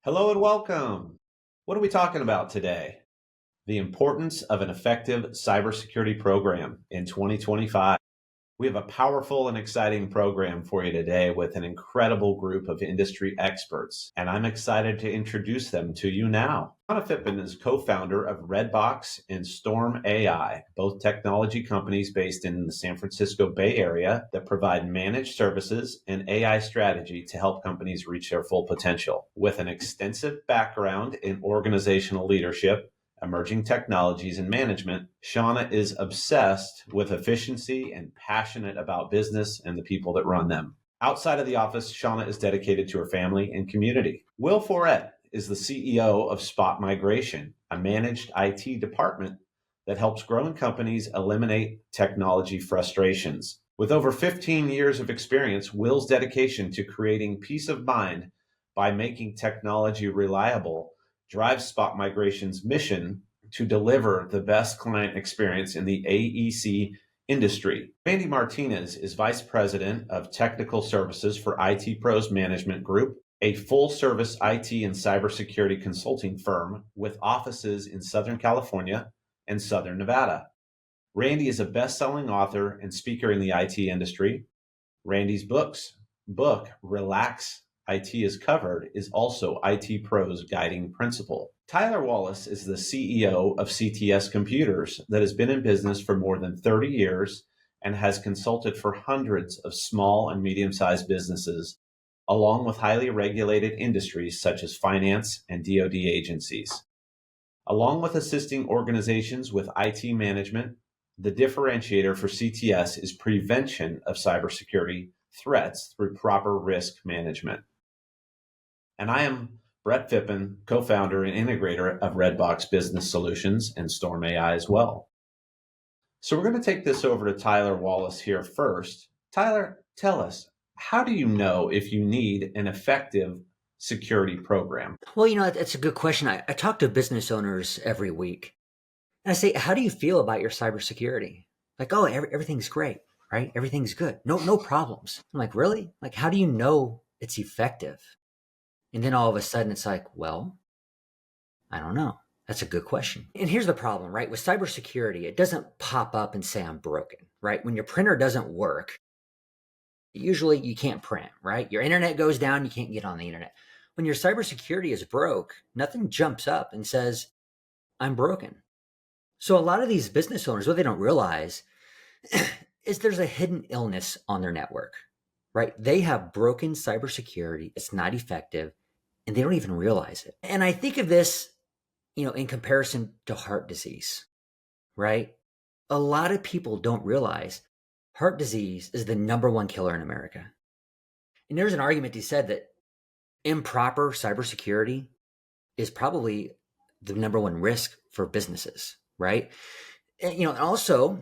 Hello and welcome. What are we talking about today? The importance of an effective cybersecurity program in 2025. We have a powerful and exciting program for you today with an incredible group of industry experts, and I'm excited to introduce them to you now. Shauna Phippen is co-founder of Redbox and Storm AI, both technology companies based in the San Francisco Bay Area that provide managed services and AI strategy to help companies reach their full potential. With an extensive background in organizational leadership, emerging technologies and management, Shauna is obsessed with efficiency and passionate about business and the people that run them. Outside of the office, Shauna is dedicated to her family and community. Will Foret is the CEO of Spot Migration, a managed IT department that helps growing companies eliminate technology frustrations. With over 15 years of experience, Will's dedication to creating peace of mind by making technology reliable drives Spot Migration's mission to deliver the best client experience in the AEC industry. Randy Martinez is Vice President of Technical Services for IT Pros Management Group, a full-service IT and cybersecurity consulting firm with offices in Southern California and Southern Nevada. Randy is a best-selling author and speaker in the IT industry. Randy's book, Relax IT is Covered, is also IT Pro's guiding principle. Tyler Wallace is the CEO of CTS Computers that has been in business for more than 30 years and has consulted for hundreds of small and medium-sized businesses, along with highly regulated industries such as finance and DoD agencies. Along with assisting organizations with IT management, the differentiator for CTS is prevention of cybersecurity threats through proper risk management. And I am Brett Phippen, co-founder and integrator of Redbox Business Solutions and Storm AI as well. So we're going to take this over to Tyler Wallace here first. Tyler, tell us, how do you know if you need an effective security program? Well, that's a good question. I talk to business owners every week and I say, how do you feel about your cybersecurity? Like, oh, everything's great, right? Everything's good. No problems. I'm like, really? Like, how do you know it's effective? And then all of a sudden it's like, well, I don't know. That's a good question. And here's the problem, right? With cybersecurity, it doesn't pop up and say I'm broken, right? When your printer doesn't work, usually you can't print, right? Your internet goes down, you can't get on the internet. When your cybersecurity is broke, nothing jumps up and says, I'm broken. So a lot of these business owners, what they don't realize is there's a hidden illness on their network, right? They have broken cybersecurity. It's not effective and they don't even realize it. And I think of this, in comparison to heart disease, right? A lot of people don't realize heart disease is the number one killer in America. And there's an argument that said that improper cybersecurity is probably the number one risk for businesses, right? And also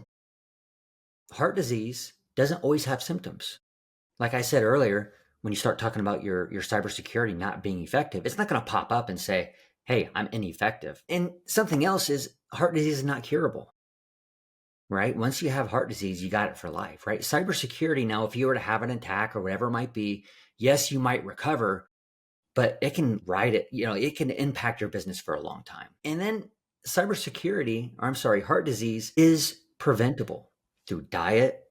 heart disease doesn't always have symptoms. Like I said earlier, when you start talking about your cybersecurity not being effective, it's not going to pop up and say, hey, I'm ineffective. And something else is heart disease is not curable, right? Once you have heart disease, you got it for life, right? Cybersecurity, now, if you were to have an attack or whatever it might be, yes, you might recover, but it can it can impact your business for a long time. And then heart disease is preventable through diet,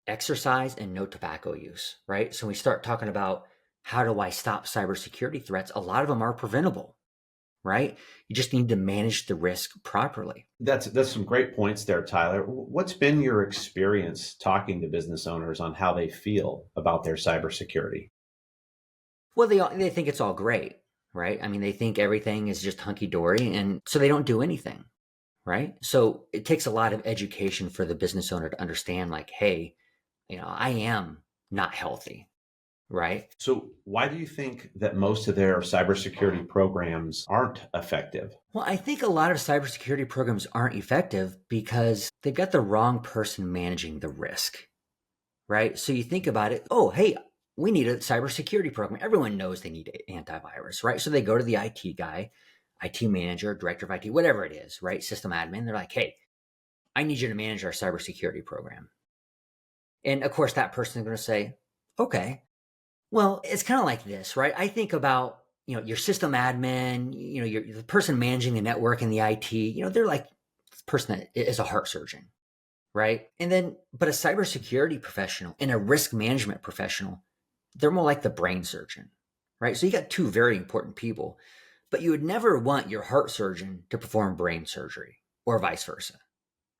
exercise, and no tobacco use, right? So we start talking about how do I stop cybersecurity threats? A lot of them are preventable, right? You just need to manage the risk properly. That's some great points there, Tyler. What's been your experience talking to business owners on how they feel about their cybersecurity? Well, they think it's all great, right? I mean, they think everything is just hunky-dory, and so they don't do anything, right? So it takes a lot of education for the business owner to understand, like, hey, I am not healthy, right? So why do you think that most of their cybersecurity programs aren't effective? Well, I think a lot of cybersecurity programs aren't effective because they've got the wrong person managing the risk, right? So you think about it, oh, hey, we need a cybersecurity program. Everyone knows they need antivirus, right? So they go to the IT guy, IT manager, director of IT, whatever it is, right? System admin. They're like, hey, I need you to manage our cybersecurity program. And of course, that person is going to say, okay, well, it's kind of like this, right? I think about your system admin, the person managing the network and the IT, they're like the person that is a heart surgeon, right? But a cybersecurity professional and a risk management professional, they're more like the brain surgeon, right? So you got two very important people, but you would never want your heart surgeon to perform brain surgery or vice versa,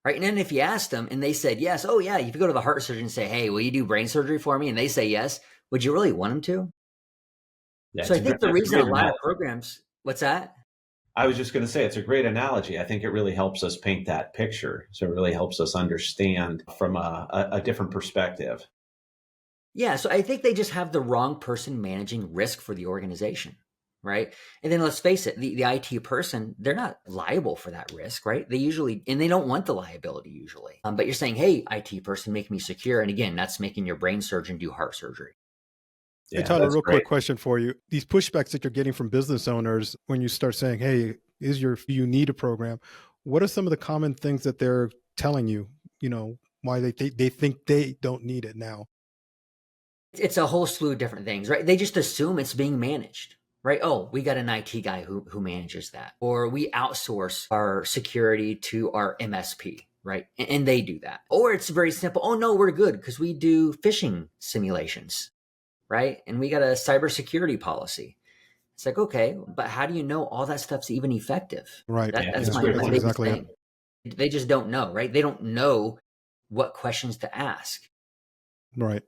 right? And then if you asked them and they said yes, oh yeah, if you go to the heart surgeon and say, hey, will you do brain surgery for me? And they say yes, would you really want them to? Yeah, So I think the that's a reason a great lot of analogy. programs, what's that? I was just going to say it's a great analogy. I think it really helps us paint that picture. So it really helps us understand from a different perspective. Yeah, so I think they just have the wrong person managing risk for the organization, right? And then let's face it, the IT person, they're not liable for that risk, right? And they don't want the liability usually. But you're saying, hey, IT person, make me secure. And again, that's making your brain surgeon do heart surgery. Hey, Yeah, Tyler, that's real quick great. question for you. These pushbacks that you're getting from business owners when you start saying, hey, do you need a program? What are some of the common things that they're telling you, why they think they don't need it now? It's a whole slew of different things, right? They just assume it's being managed, right? Oh, we got an IT guy who manages that. Or we outsource our security to our MSP, right? And they do that. Or it's very simple. Oh, no, we're good because we do phishing simulations, right? And we got a cybersecurity policy. It's like, okay, but how do you know all that stuff's even effective? Right. Yeah, That's that's a Yeah, my, great that's my point. biggest exactly it. thing. They just don't know, right? They don't know what questions to ask. Right.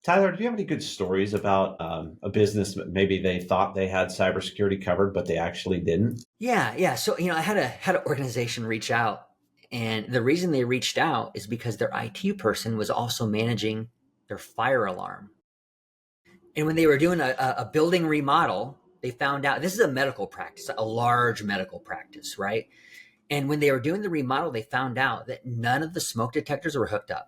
Tyler, do you have any good stories about a business that maybe they thought they had cybersecurity covered, but they actually didn't? Yeah. So I had an organization reach out, and the reason they reached out is because their IT person was also managing their fire alarm. And when they were doing a building remodel, they found out this is a medical practice, a large medical practice, right? And when they were doing the remodel, they found out that none of the smoke detectors were hooked up.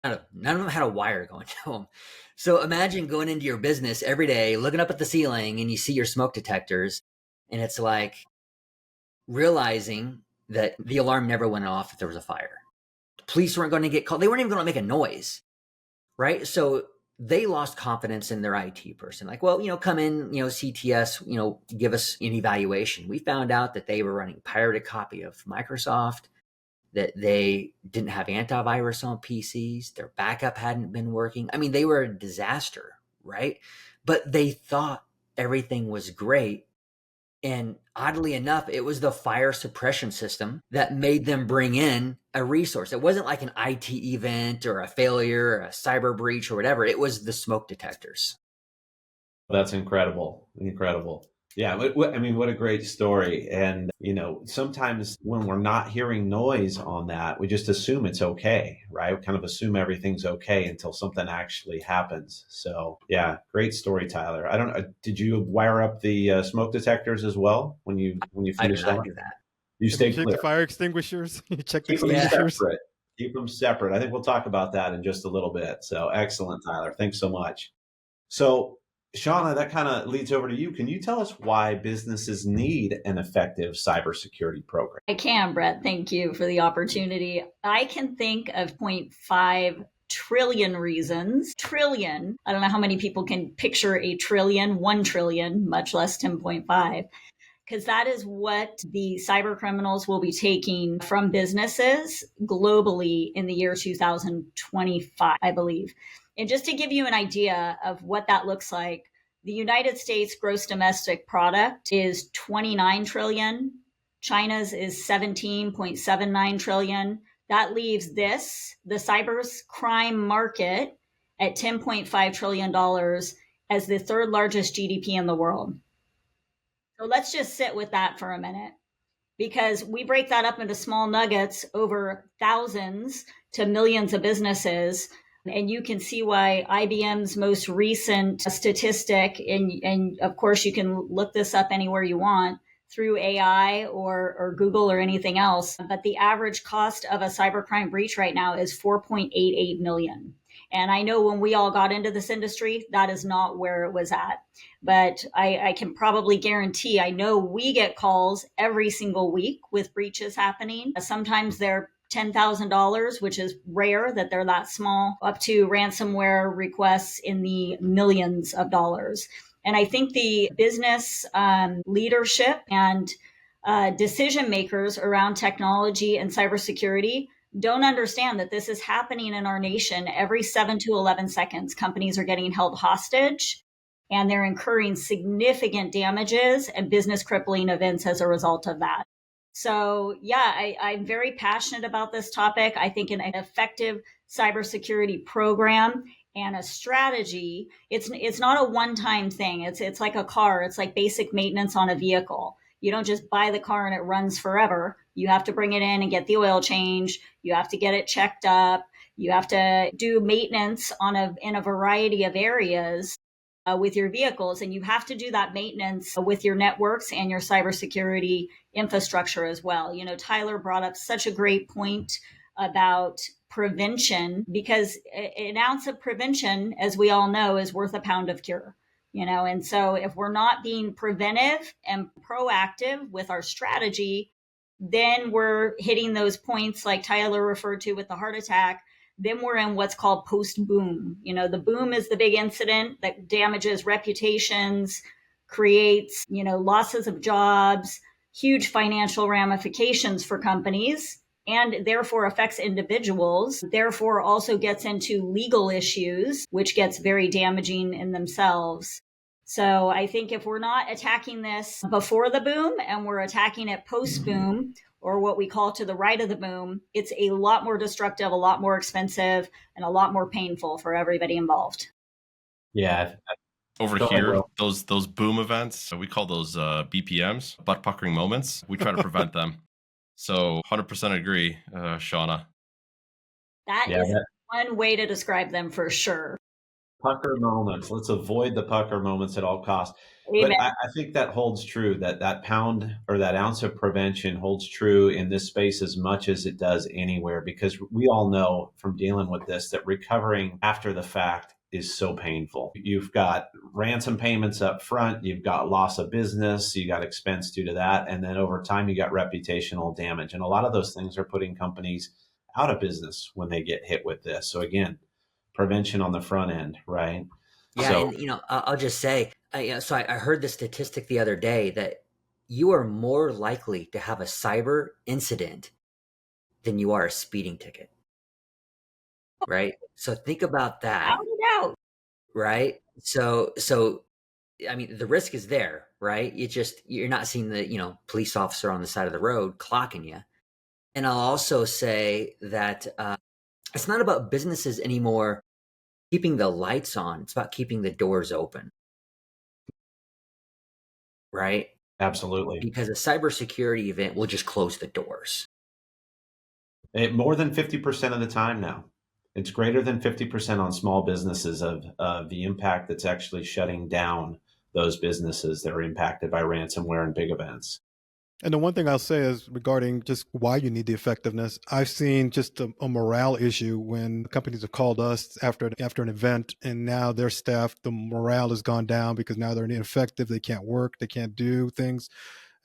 None of them had a wire going to them. So imagine going into your business every day, looking up at the ceiling, and you see your smoke detectors, and it's like realizing that the alarm never went off if there was a fire. The police weren't going to get called. They weren't even going to make a noise, right? So they lost confidence in their IT person. Like, well, come in, CTS, give us an evaluation. We found out that they were running pirated copy of Microsoft, that they didn't have antivirus on PCs, their backup hadn't been working. I mean, they were a disaster, right? But they thought everything was great. And oddly enough, it was the fire suppression system that made them bring in a resource. It wasn't like an IT event or a failure or a cyber breach or whatever. It was the smoke detectors. That's incredible. Incredible. Yeah, I mean, what a great story. And, sometimes when we're not hearing noise on that, we just assume it's okay, right? We kind of assume everything's okay until something actually happens. So, yeah, great story, Tyler. I don't know. Did you wire up the smoke detectors as well when you I do finished not that? do that. You Have you stay checked the clear. fire extinguishers? You checked the Keep them Yeah. extinguishers? separate. Keep them separate. I think we'll talk about that in just a little bit. So, excellent, Tyler. Thanks so much. So, Shauna, that kind of leads over to you. Can you tell us why businesses need an effective cybersecurity program? I can, Brett. Thank you for the opportunity. I can think of 0.5 trillion reasons. Trillion. I don't know how many people can picture a trillion, 1 trillion, much less 10.5. Because that is what the cyber criminals will be taking from businesses globally in the year 2025, I believe. And just to give you an idea of what that looks like, the United States gross domestic product is 29 trillion. China's is 17.79 trillion. That leaves the cyber crime market, at $10.5 trillion as the third largest GDP in the world. So let's just sit with that for a minute, because we break that up into small nuggets over thousands to millions of businesses. And you can see why IBM's most recent statistic, and of course you can look this up anywhere you want through AI or Google or anything else, but the average cost of a cybercrime breach right now is 4.88 million. And I know when we all got into this industry, that is not where it was at. But I can probably guarantee, I know we get calls every single week with breaches happening. Sometimes they're $10,000, which is rare that they're that small, up to ransomware requests in the millions of dollars. And I think the business leadership and decision makers around technology and cybersecurity don't understand that this is happening in our nation every 7 to 11 seconds. Companies are getting held hostage and they're incurring significant damages and business crippling events as a result of that. So, yeah, I'm very passionate about this topic. I think an effective cybersecurity program and a strategy, it's not a one-time thing. It's like a car. It's like basic maintenance on a vehicle. You don't just buy the car and it runs forever. You have to bring it in and get the oil change. You have to get it checked up. You have to do maintenance in a variety of areas with your vehicles. And you have to do that maintenance with your networks and your cybersecurity infrastructure as well. You know, Tyler brought up such a great point about prevention, because an ounce of prevention, as we all know, is worth a pound of cure. You know, and so if we're not being preventive and proactive with our strategy, then we're hitting those points like Tyler referred to with the heart attack. Then we're in what's called post boom. You know, the boom is the big incident that damages reputations, creates, you know, losses of jobs, huge financial ramifications for companies, and therefore affects individuals, therefore also gets into legal issues, which gets very damaging in themselves. So I think if we're not attacking this before the boom and we're attacking it post boom, or what we call to the right of the boom, it's a lot more destructive, a lot more expensive, and a lot more painful for everybody involved. Yeah. Over here, those boom events, we call those BPMs, butt puckering moments. We try to prevent them. So 100% agree, Shauna. That is one way to describe them for sure. Pucker moments. Let's avoid the pucker moments at all costs. Amen. But I think that holds true, that pound or that ounce of prevention holds true in this space as much as it does anywhere, because we all know from dealing with this that recovering after the fact is so painful. You've got ransom payments up front, you've got loss of business, you got expense due to that, and then over time you got reputational damage. And a lot of those things are putting companies out of business when they get hit with this. So again, prevention on the front end, right? Yeah, So, and I'll just say, so I heard the statistic the other day that you are more likely to have a cyber incident than you are a speeding ticket, right? So think about that, right? So I mean, the risk is there, right? You're not seeing the police officer on the side of the road clocking you. And I'll also say that it's not about businesses anymore keeping the lights on. It's about keeping the doors open. Right? Absolutely. Because a cybersecurity event will just close the doors. More than 50% of the time now. It's greater than 50% on small businesses of the impact that's actually shutting down those businesses that are impacted by ransomware and big events. And the one thing I'll say is regarding just why you need the effectiveness, I've seen just a morale issue when companies have called us after an event, and now their staff, the morale has gone down because now they're ineffective. They can't work. They can't do things.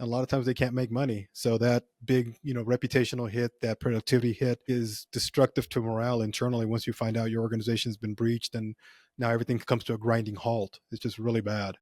And a lot of times they can't make money. So that big, reputational hit, that productivity hit is destructive to morale internally once you find out your organization's been breached and now everything comes to a grinding halt. It's just really bad.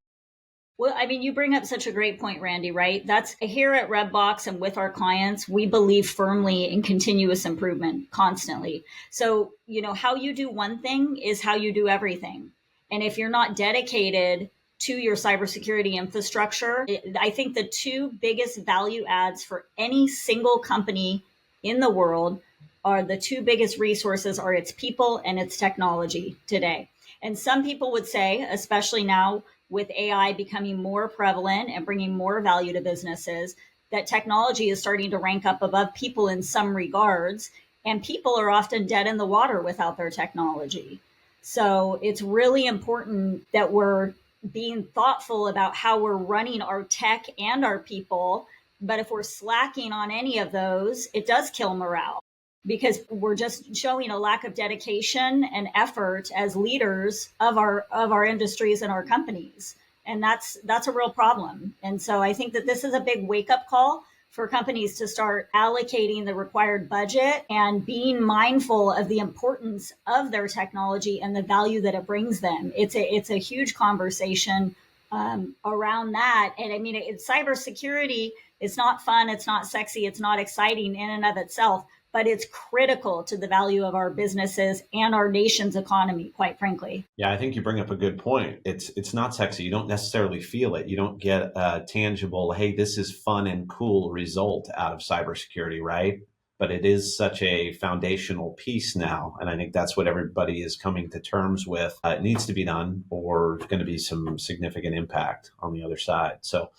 Well, I mean, you bring up such a great point, Randy, right? That's here at Redbox and with our clients, we believe firmly in continuous improvement constantly. So, how you do one thing is how you do everything. And if you're not dedicated to your cybersecurity infrastructure, I think the two biggest value adds for any single company in the world are the two biggest resources are its people and its technology today. And some people would say, especially now with AI becoming more prevalent and bringing more value to businesses, that technology is starting to rank up above people in some regards, and people are often dead in the water without their technology. So it's really important that we're being thoughtful about how we're running our tech and our people. But if we're slacking on any of those, it does kill morale, because we're just showing a lack of dedication and effort as leaders of our industries and our companies. And that's a real problem. And so I think that this is a big wake-up call for companies to start allocating the required budget and being mindful of the importance of their technology and the value that it brings them. It's a huge conversation around that. And I mean, cybersecurity is not fun, it's not sexy, it's not exciting in and of itself, but it's critical to the value of our businesses and our nation's economy, quite frankly. Yeah, I think you bring up a good point. It's not sexy. You don't necessarily feel it. You don't get a tangible, hey, this is fun and cool result out of cybersecurity, right? But it is such a foundational piece now. And I think that's what everybody is coming to terms with. It needs to be done, or there's going to be some significant impact on the other side. So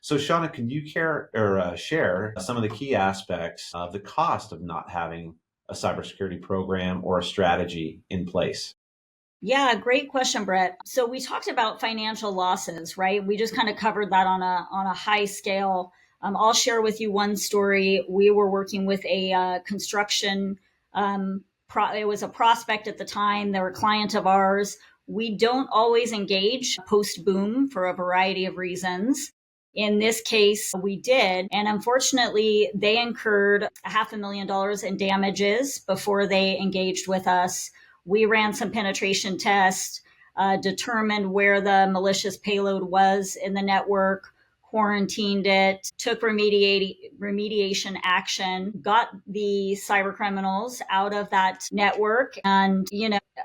Shauna, can you share some of the key aspects of the cost of not having a cybersecurity program or a strategy in place? Yeah, great question, Brett. So we talked about financial losses, right? We just kind of covered that on a high scale. I'll share with you one story. We were working with a construction. It was a prospect at the time. They were a client of ours. We don't always engage post boom for a variety of reasons. In this case, we did. And unfortunately, they incurred $500,000 in damages before they engaged with us. We ran some penetration tests, determined where the malicious payload was in the network, quarantined it, took remediation action, got the cyber criminals out of that network. And,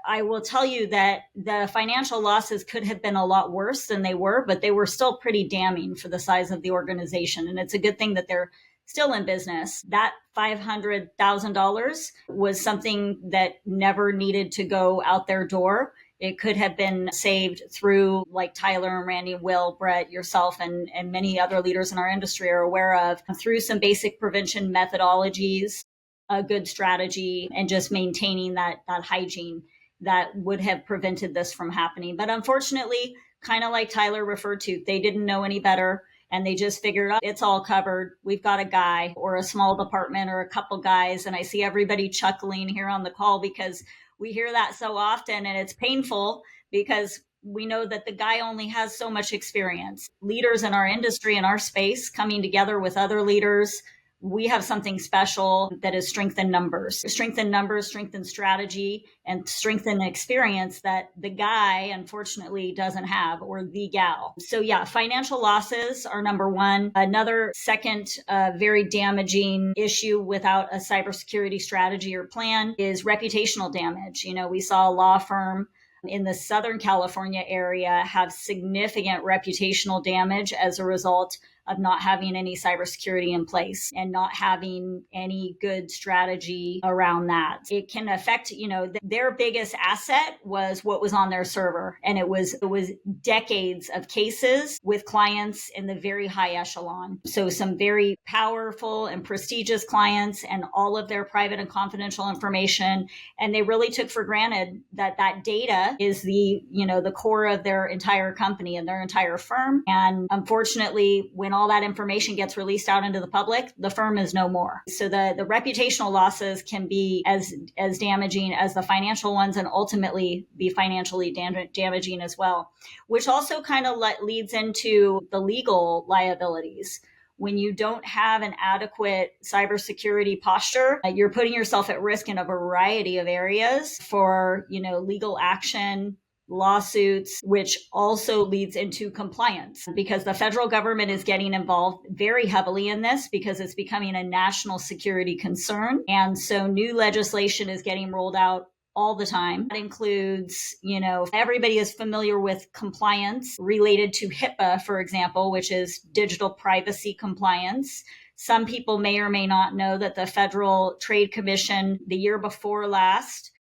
I will tell you that the financial losses could have been a lot worse than they were, but they were still pretty damning for the size of the organization. And it's a good thing that they're still in business. That $500,000 was something that never needed to go out their door. It could have been saved through, like Tyler and Randy, Will, Brett, yourself, and many other leaders in our industry are aware of, through some basic prevention methodologies, a good strategy, and just maintaining that hygiene that would have prevented this from happening. But unfortunately, kind of like Tyler referred to, they didn't know any better. And they just figured, oh, it's all covered. We've got a guy or a small department or a couple guys. And I see everybody chuckling here on the call because we hear that so often, and it's painful because we know that the guy only has so much experience. Leaders in our industry, in our space, coming together with other leaders, we have something special that is strength in numbers, strength in strategy, and strength in experience that the guy unfortunately doesn't have, or the gal. So yeah, financial losses are number one. Another second very damaging issue without a cybersecurity strategy or plan is reputational damage. We saw a law firm in the Southern California area have significant reputational damage as a result of not having any cybersecurity in place and not having any good strategy around that. It can affect, their biggest asset was what was on their server. And it was decades of cases with clients in the very high echelon. So some very powerful and prestigious clients and all of their private and confidential information. And they really took for granted that data is the core of their entire company and their entire firm. And unfortunately, when all that information gets released out into the public, the firm is no more. So the reputational losses can be as damaging as the financial ones, and ultimately be financially damaging as well, which also kind of leads into the legal liabilities. When you don't have an adequate cybersecurity posture, you're putting yourself at risk in a variety of areas for, legal action, lawsuits, which also leads into compliance, because the federal government is getting involved very heavily in this because it's becoming a national security concern. And so new legislation is getting rolled out all the time. That includes, everybody is familiar with compliance related to HIPAA, for example, which is digital privacy compliance. Some people may or may not know that the Federal Trade Commission, the year before last,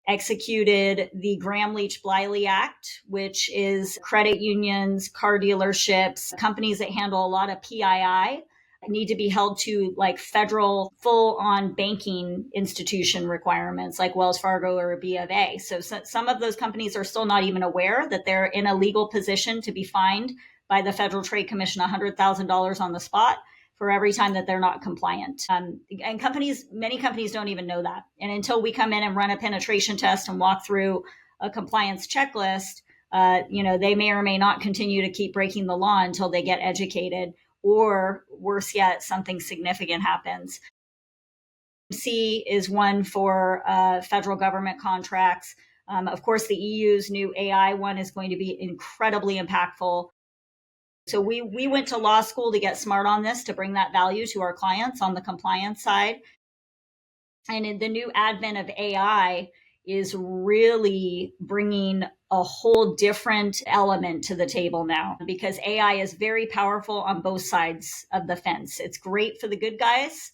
executed the Gramm-Leach-Bliley Act, which is credit unions, car dealerships, companies that handle a lot of PII need to be held to like federal full-on banking institution requirements like Wells Fargo or B of A. So some of those companies are still not even aware that they're in a legal position to be fined by the Federal Trade Commission $100,000 on the spot for every time that they're not compliant. And many companies don't even know that. And until we come in and run a penetration test and walk through a compliance checklist, they may or may not continue to keep breaking the law until they get educated, or worse yet, something significant happens. C is one for federal government contracts. Of course, the EU's new AI one is going to be incredibly impactful. So we went to law school to get smart on this, to bring that value to our clients on the compliance side. And in the new advent of AI is really bringing a whole different element to the table now, because AI is very powerful on both sides of the fence. It's great for the good guys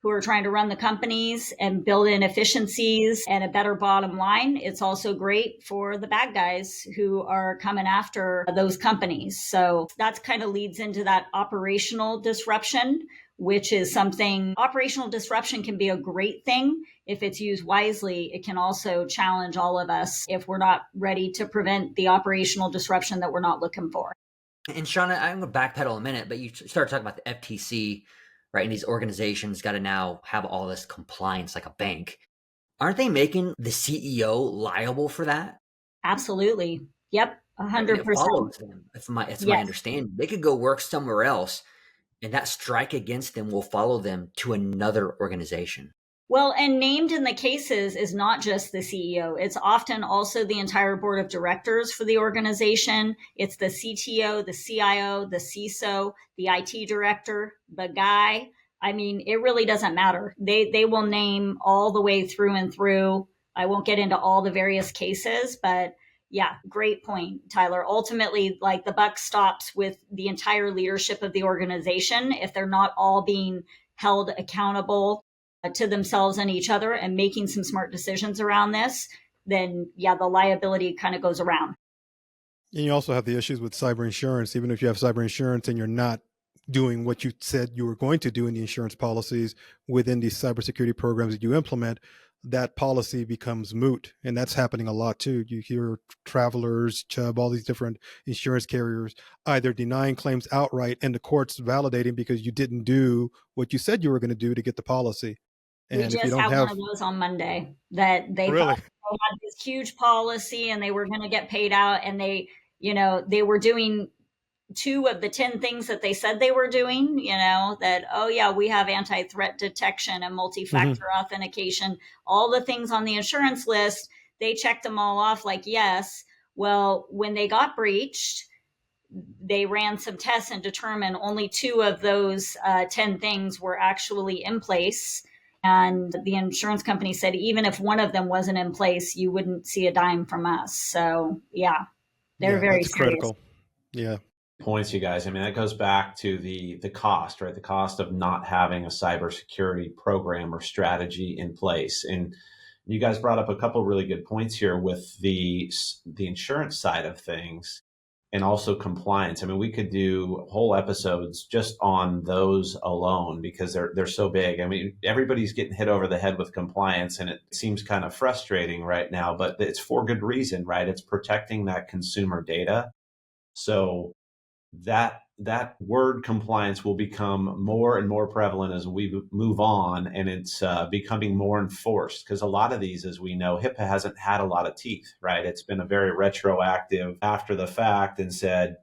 who are trying to run the companies and build in efficiencies and a better bottom line. It's also great for the bad guys who are coming after those companies. So that's kind of leads into that operational disruption, which is something. Operational disruption can be a great thing if it's used wisely. It can also challenge all of us if we're not ready to prevent the operational disruption that we're not looking for. And Shauna, I'm going to backpedal a minute, but you started talking about the FTC, right? And these organizations got to now have all this compliance like a bank. Aren't they making the CEO liable for that? Absolutely. Yep. 100%. It follows them. It's my understanding. They could go work somewhere else, and that strike against them will follow them to another organization. Well, and named in the cases is not just the CEO. It's often also the entire board of directors for the organization. It's the CTO, the CIO, the CISO, the IT director, the guy. I mean, it really doesn't matter. They will name all the way through and through. I won't get into all the various cases, but yeah, great point, Tyler. Ultimately, like, the buck stops with the entire leadership of the organization. If they're not all being held accountable to themselves and each other and making some smart decisions around this, then yeah, the liability kind of goes around. And you also have the issues with cyber insurance. Even if you have cyber insurance and you're not doing what you said you were going to do in the insurance policies within these cybersecurity programs that you implement, that policy becomes moot. And that's happening a lot too. You hear Travelers, Chubb, all these different insurance carriers either denying claims outright and the courts validating because you didn't do what you said you were going to do to get the policy. We And if you just don't had have one of those on Monday that they really, thought they had this huge policy and they were going to get paid out, and they were doing 2 of the 10 things that they said they were doing, that, oh yeah, we have anti-threat detection and multi-factor authentication, all the things on the insurance list. They checked them all off like, yes. Well, when they got breached, they ran some tests and determined only 2 of those 10 things were actually in place. And the insurance company said, even if one of them wasn't in place, you wouldn't see a dime from us. So yeah, they're very that's serious. critical. Yeah. Points, you guys. I mean, that goes back to the cost, right? The cost of not having a cybersecurity program or strategy in place. And you guys brought up a couple of really good points here with the insurance side of things and also compliance. I mean, we could do whole episodes just on those alone because they're so big. I mean, everybody's getting hit over the head with compliance, and it seems kind of frustrating right now, but it's for good reason, right? It's protecting that consumer data. So that word compliance will become more and more prevalent as we move on, and it's becoming more enforced because a lot of these, as we know, HIPAA hasn't had a lot of teeth, right? It's been a very retroactive after the fact and said,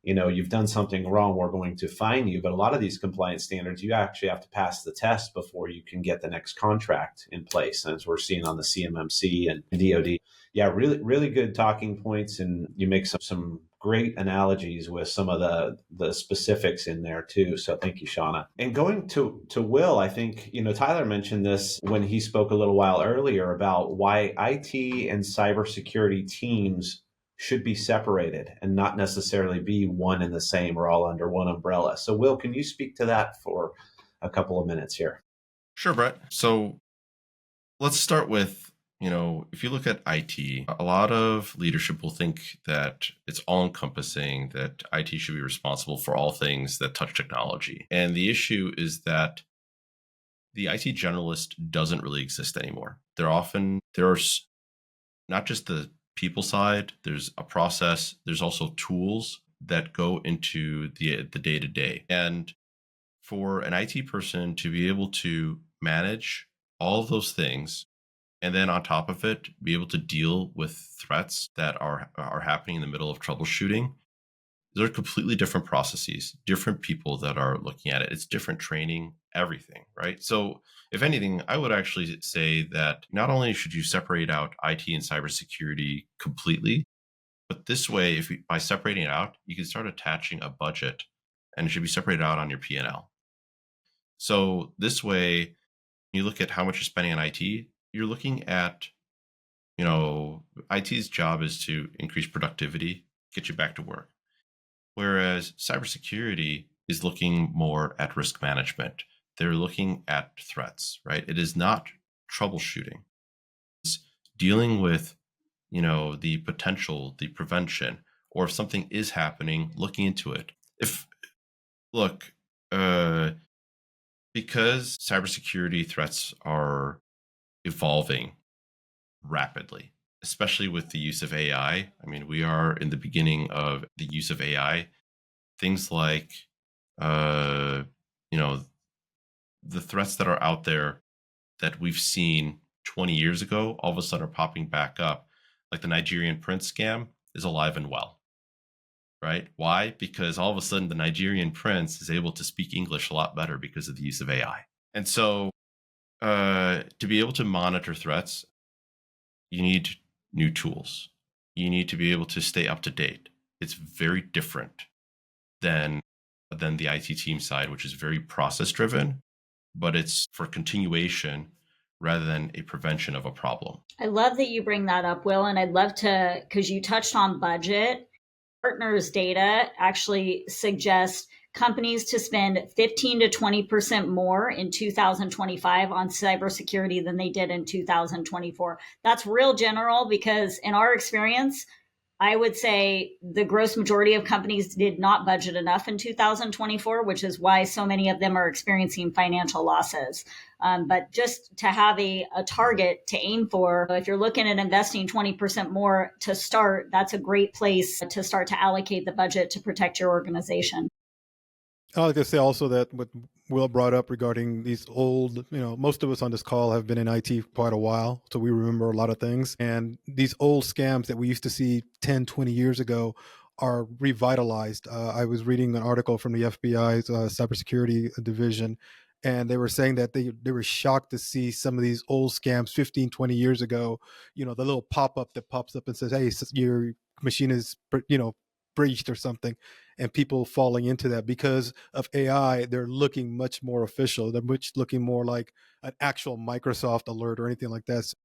you've done something wrong, we're going to fine you. But a lot of these compliance standards, you actually have to pass the test before you can get the next contract in place, as we're seeing on the CMMC and DoD. Yeah, really, really good talking points, and you make some great analogies with some of the specifics in there too. So thank you, Shauna. And going to Will, I think, Tyler mentioned this when he spoke a little while earlier about why IT and cybersecurity teams should be separated and not necessarily be one and the same or all under one umbrella. So Will, can you speak to that for a couple of minutes here? Sure, Brett. So let's start with, if you look at IT, a lot of leadership will think that it's all encompassing, that IT should be responsible for all things that touch technology. And the issue is that the IT generalist doesn't really exist anymore. There's not just the people side, there's a process, there's also tools that go into the day-to-day. And for an IT person to be able to manage all of those things, and then on top of it, be able to deal with threats that are happening in the middle of troubleshooting, they're completely different processes, different people that are looking at it. It's different training, everything, right? So if anything, I would actually say that not only should you separate out IT and cybersecurity completely, But this way, by separating it out, you can start attaching a budget, and it should be separated out on your P&L. So this way, you look at how much you're spending on IT, you're looking at, IT's job is to increase productivity, get you back to work. Whereas cybersecurity is looking more at risk management. They're looking at threats, right? It is not troubleshooting. It's dealing with, the potential, the prevention, or if something is happening, looking into it. Look, because cybersecurity threats are evolving rapidly, especially with the use of AI. I mean, we are in the beginning of the use of AI. Things like, uh, the threats that are out there that we've seen 20 years ago, all of a sudden are popping back up. Like the Nigerian prince scam is alive and well, right? Why? Because all of a sudden the Nigerian prince is able to speak English a lot better because of the use of AI. And so to be able to monitor threats, you need new tools. You need to be able to stay up to date. It's very different than the IT team side, which is very process driven, but it's for continuation rather than a prevention of a problem. I love that you bring that up, Will, and I'd love to, because you touched on budget. Partners data actually suggests companies to spend 15 to 20% more in 2025 on cybersecurity than they did in 2024. That's real general because in our experience, I would say the gross majority of companies did not budget enough in 2024, which is why so many of them are experiencing financial losses. But just to have a target to aim for, if you're looking at investing 20% more to start, that's a great place to start to allocate the budget to protect your organization. I like to say also that what Will brought up regarding these old, most of us on this call have been in IT quite a while, so we remember a lot of things. And these old scams that we used to see 10, 20 years ago are revitalized. I was reading an article from the FBI's cybersecurity division, and they were saying that they were shocked to see some of these old scams 15, 20 years ago, the little pop-up that pops up and says, hey, your machine is, breached or something, and people falling into that because of AI. They're looking much more official. They're looking more like an actual Microsoft alert or anything like that. So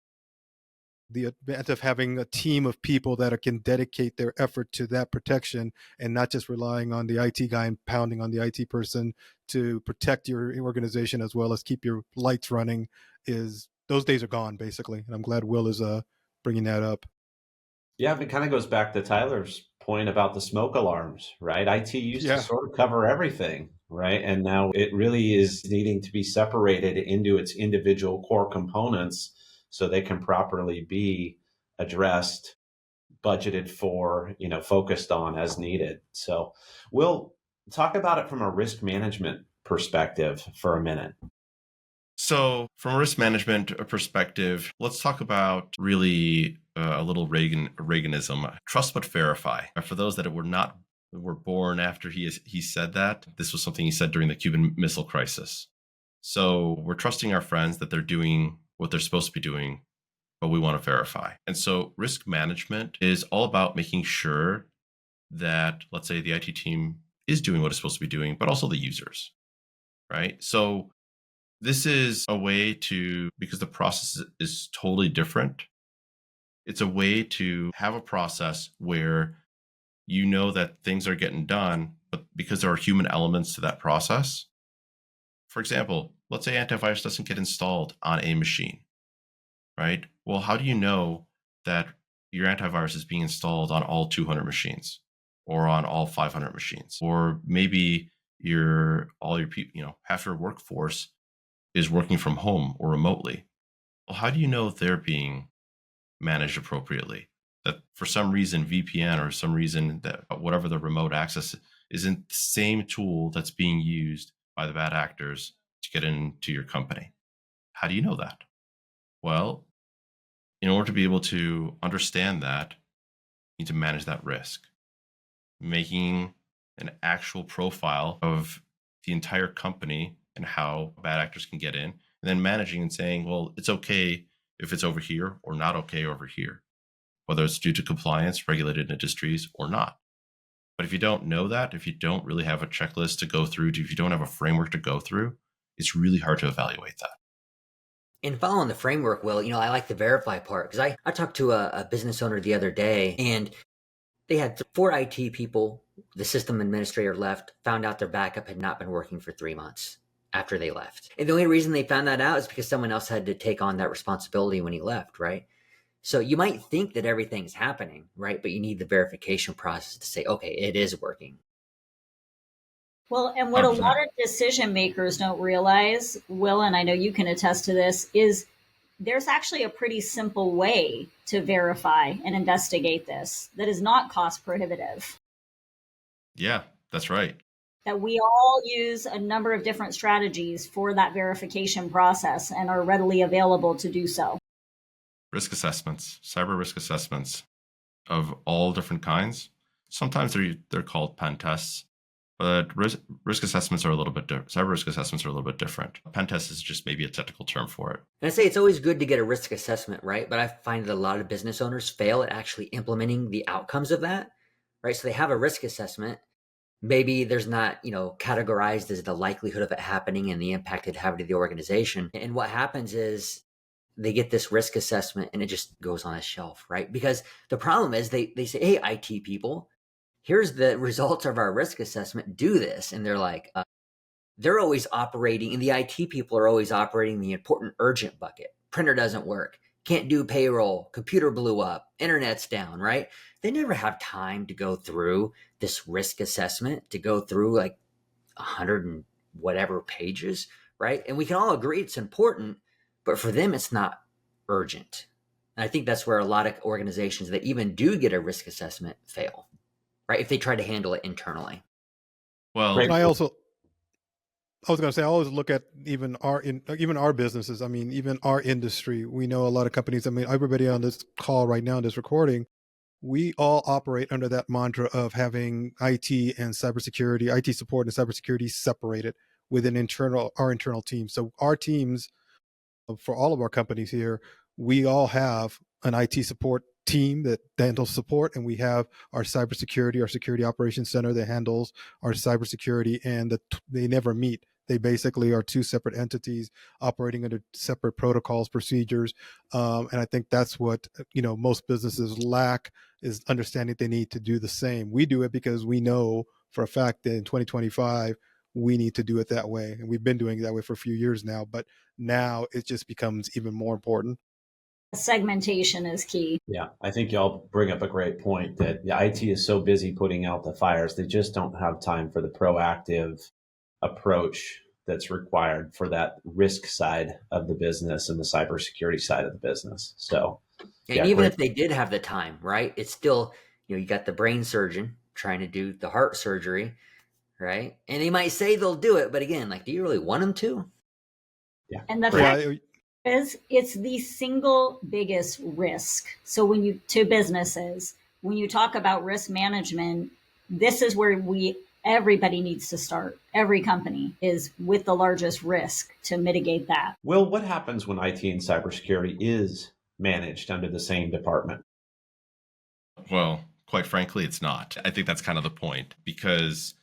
the advantage of having a team of people that can dedicate their effort to that protection and not just relying on the IT guy and pounding on the IT person to protect your organization as well as keep your lights running, is those days are gone basically. And I'm glad Will is bringing that up. Yeah, it kind of goes back to Tyler's point about the smoke alarms, right? IT used to Yeah. sort of cover everything, right? And now it really is needing to be separated into its individual core components so they can properly be addressed, budgeted for, focused on as needed. So we'll talk about it from a risk management perspective for a minute. So from a risk management perspective, let's talk about really a little Reaganism. Trust but verify. For those that were born after he said that, this was something he said during the Cuban Missile Crisis. So we're trusting our friends that they're doing what they're supposed to be doing, but we want to verify. And so risk management is all about making sure that, let's say, the IT team is doing what it's supposed to be doing, but also the users, right? So this is a way to, because the process is totally different, it's a way to have a process where you know that things are getting done, but because there are human elements to that process. For example, let's say antivirus doesn't get installed on a machine, right? Well, how do you know that your antivirus is being installed on all 200 machines or on all 500 machines? Or maybe half your workforce is working from home or remotely. Well, how do you know they're being managed appropriately? That for some reason VPN or some reason that whatever the remote access isn't the same tool that's being used by the bad actors to get into your company. How do you know that? Well, in order to be able to understand that, you need to manage that risk. Making an actual profile of the entire company and how bad actors can get in, and then managing and saying, well, it's okay if it's over here or not okay over here. whether it's due to compliance, regulated industries, or not. But if you don't know that, if you don't really have a checklist to go through, if you don't have a framework to go through, it's really hard to evaluate that. And following the framework, Will, I like the verify part because I talked to a business owner the other day, and they had 4 IT people. The system administrator left, found out their backup had not been working for 3 months after they left. And the only reason they found that out is because someone else had to take on that responsibility when he left, right? So you might think that everything's happening, right? But you need the verification process to say, okay, it is working. Well, and what a lot of decision makers don't realize, Will, and I know you can attest to this, is there's actually a pretty simple way to verify and investigate this that is not cost prohibitive. Yeah, that's right. That we all use a number of different strategies for that verification process and are readily available to do so. Risk assessments, cyber risk assessments of all different kinds. Sometimes they're called pen tests, but risk assessments are a little bit different. Cyber risk assessments are a little bit different. Pen test is just maybe a technical term for it. And I say it's always good to get a risk assessment, right? But I find that a lot of business owners fail at actually implementing the outcomes of that, right? So they have a risk assessment. Maybe there's not, categorized as the likelihood of it happening and the impact it'd have to the organization. And what happens is they get this risk assessment and it just goes on a shelf, right? Because the problem is they say, hey, IT people, here's the results of our risk assessment, do this. And they're like, they're always operating, and the IT people are always operating the important urgent bucket. Printer doesn't work, can't do payroll, computer blew up, internet's down, right? They never have time to go through this risk assessment, to go through like 100 and whatever pages, right? And we can all agree it's important, but for them, it's not urgent. And I think that's where a lot of organizations that even do get a risk assessment fail, right? If they try to handle it internally. Well, Great. I was going to say, I always look at even our businesses. I mean, even our industry. We know a lot of companies. I mean, everybody on this call right now, in this recording, we all operate under that mantra of having IT and cybersecurity, IT support and cybersecurity separated within our internal teams. So our teams, for all of our companies here, we all have an IT support team that handles support, and we have our cybersecurity, our security operations center that handles our cybersecurity, and they never meet. They basically are 2 separate entities operating under separate protocols, procedures, and I think that's what most businesses lack, is understanding they need to do the same. We do it because we know for a fact that in 2025 we need to do it that way, and we've been doing it that way for a few years now. But now it just becomes even more important. Segmentation is key. Yeah, I think y'all bring up a great point that the IT is so busy putting out the fires, they just don't have time for the proactive approach that's required for that risk side of the business and the cybersecurity side of the business. So, and even if they did have the time, right, it's still, you got the brain surgeon trying to do the heart surgery, right? And they might say they'll do it, but again, like, do you really want them to? Yeah. And the fact is, it's the single biggest risk. So to businesses, when you talk about risk management, this is where everybody needs to start. Every company is with the largest risk to mitigate that. Will, what happens when IT and cybersecurity is managed under the same department? Well, quite frankly, it's not. I think that's kind of the point, because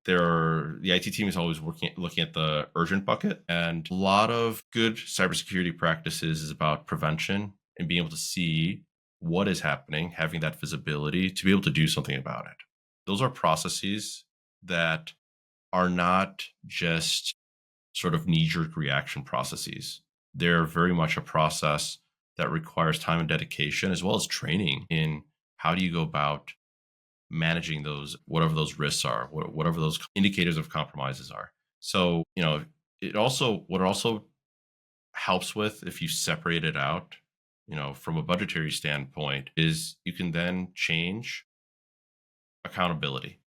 the IT team is always looking at the urgent bucket, and a lot of good cybersecurity practices is about prevention and being able to see what is happening, having that visibility to be able to do something about it. Those are processes that are not just sort of knee-jerk reaction processes. They're very much a process that requires time and dedication, as well as training in how do you go about managing those, whatever those risks are, whatever those indicators of compromises are. So, what it also helps with, if you separate it out, from a budgetary standpoint, is you can then change accountability.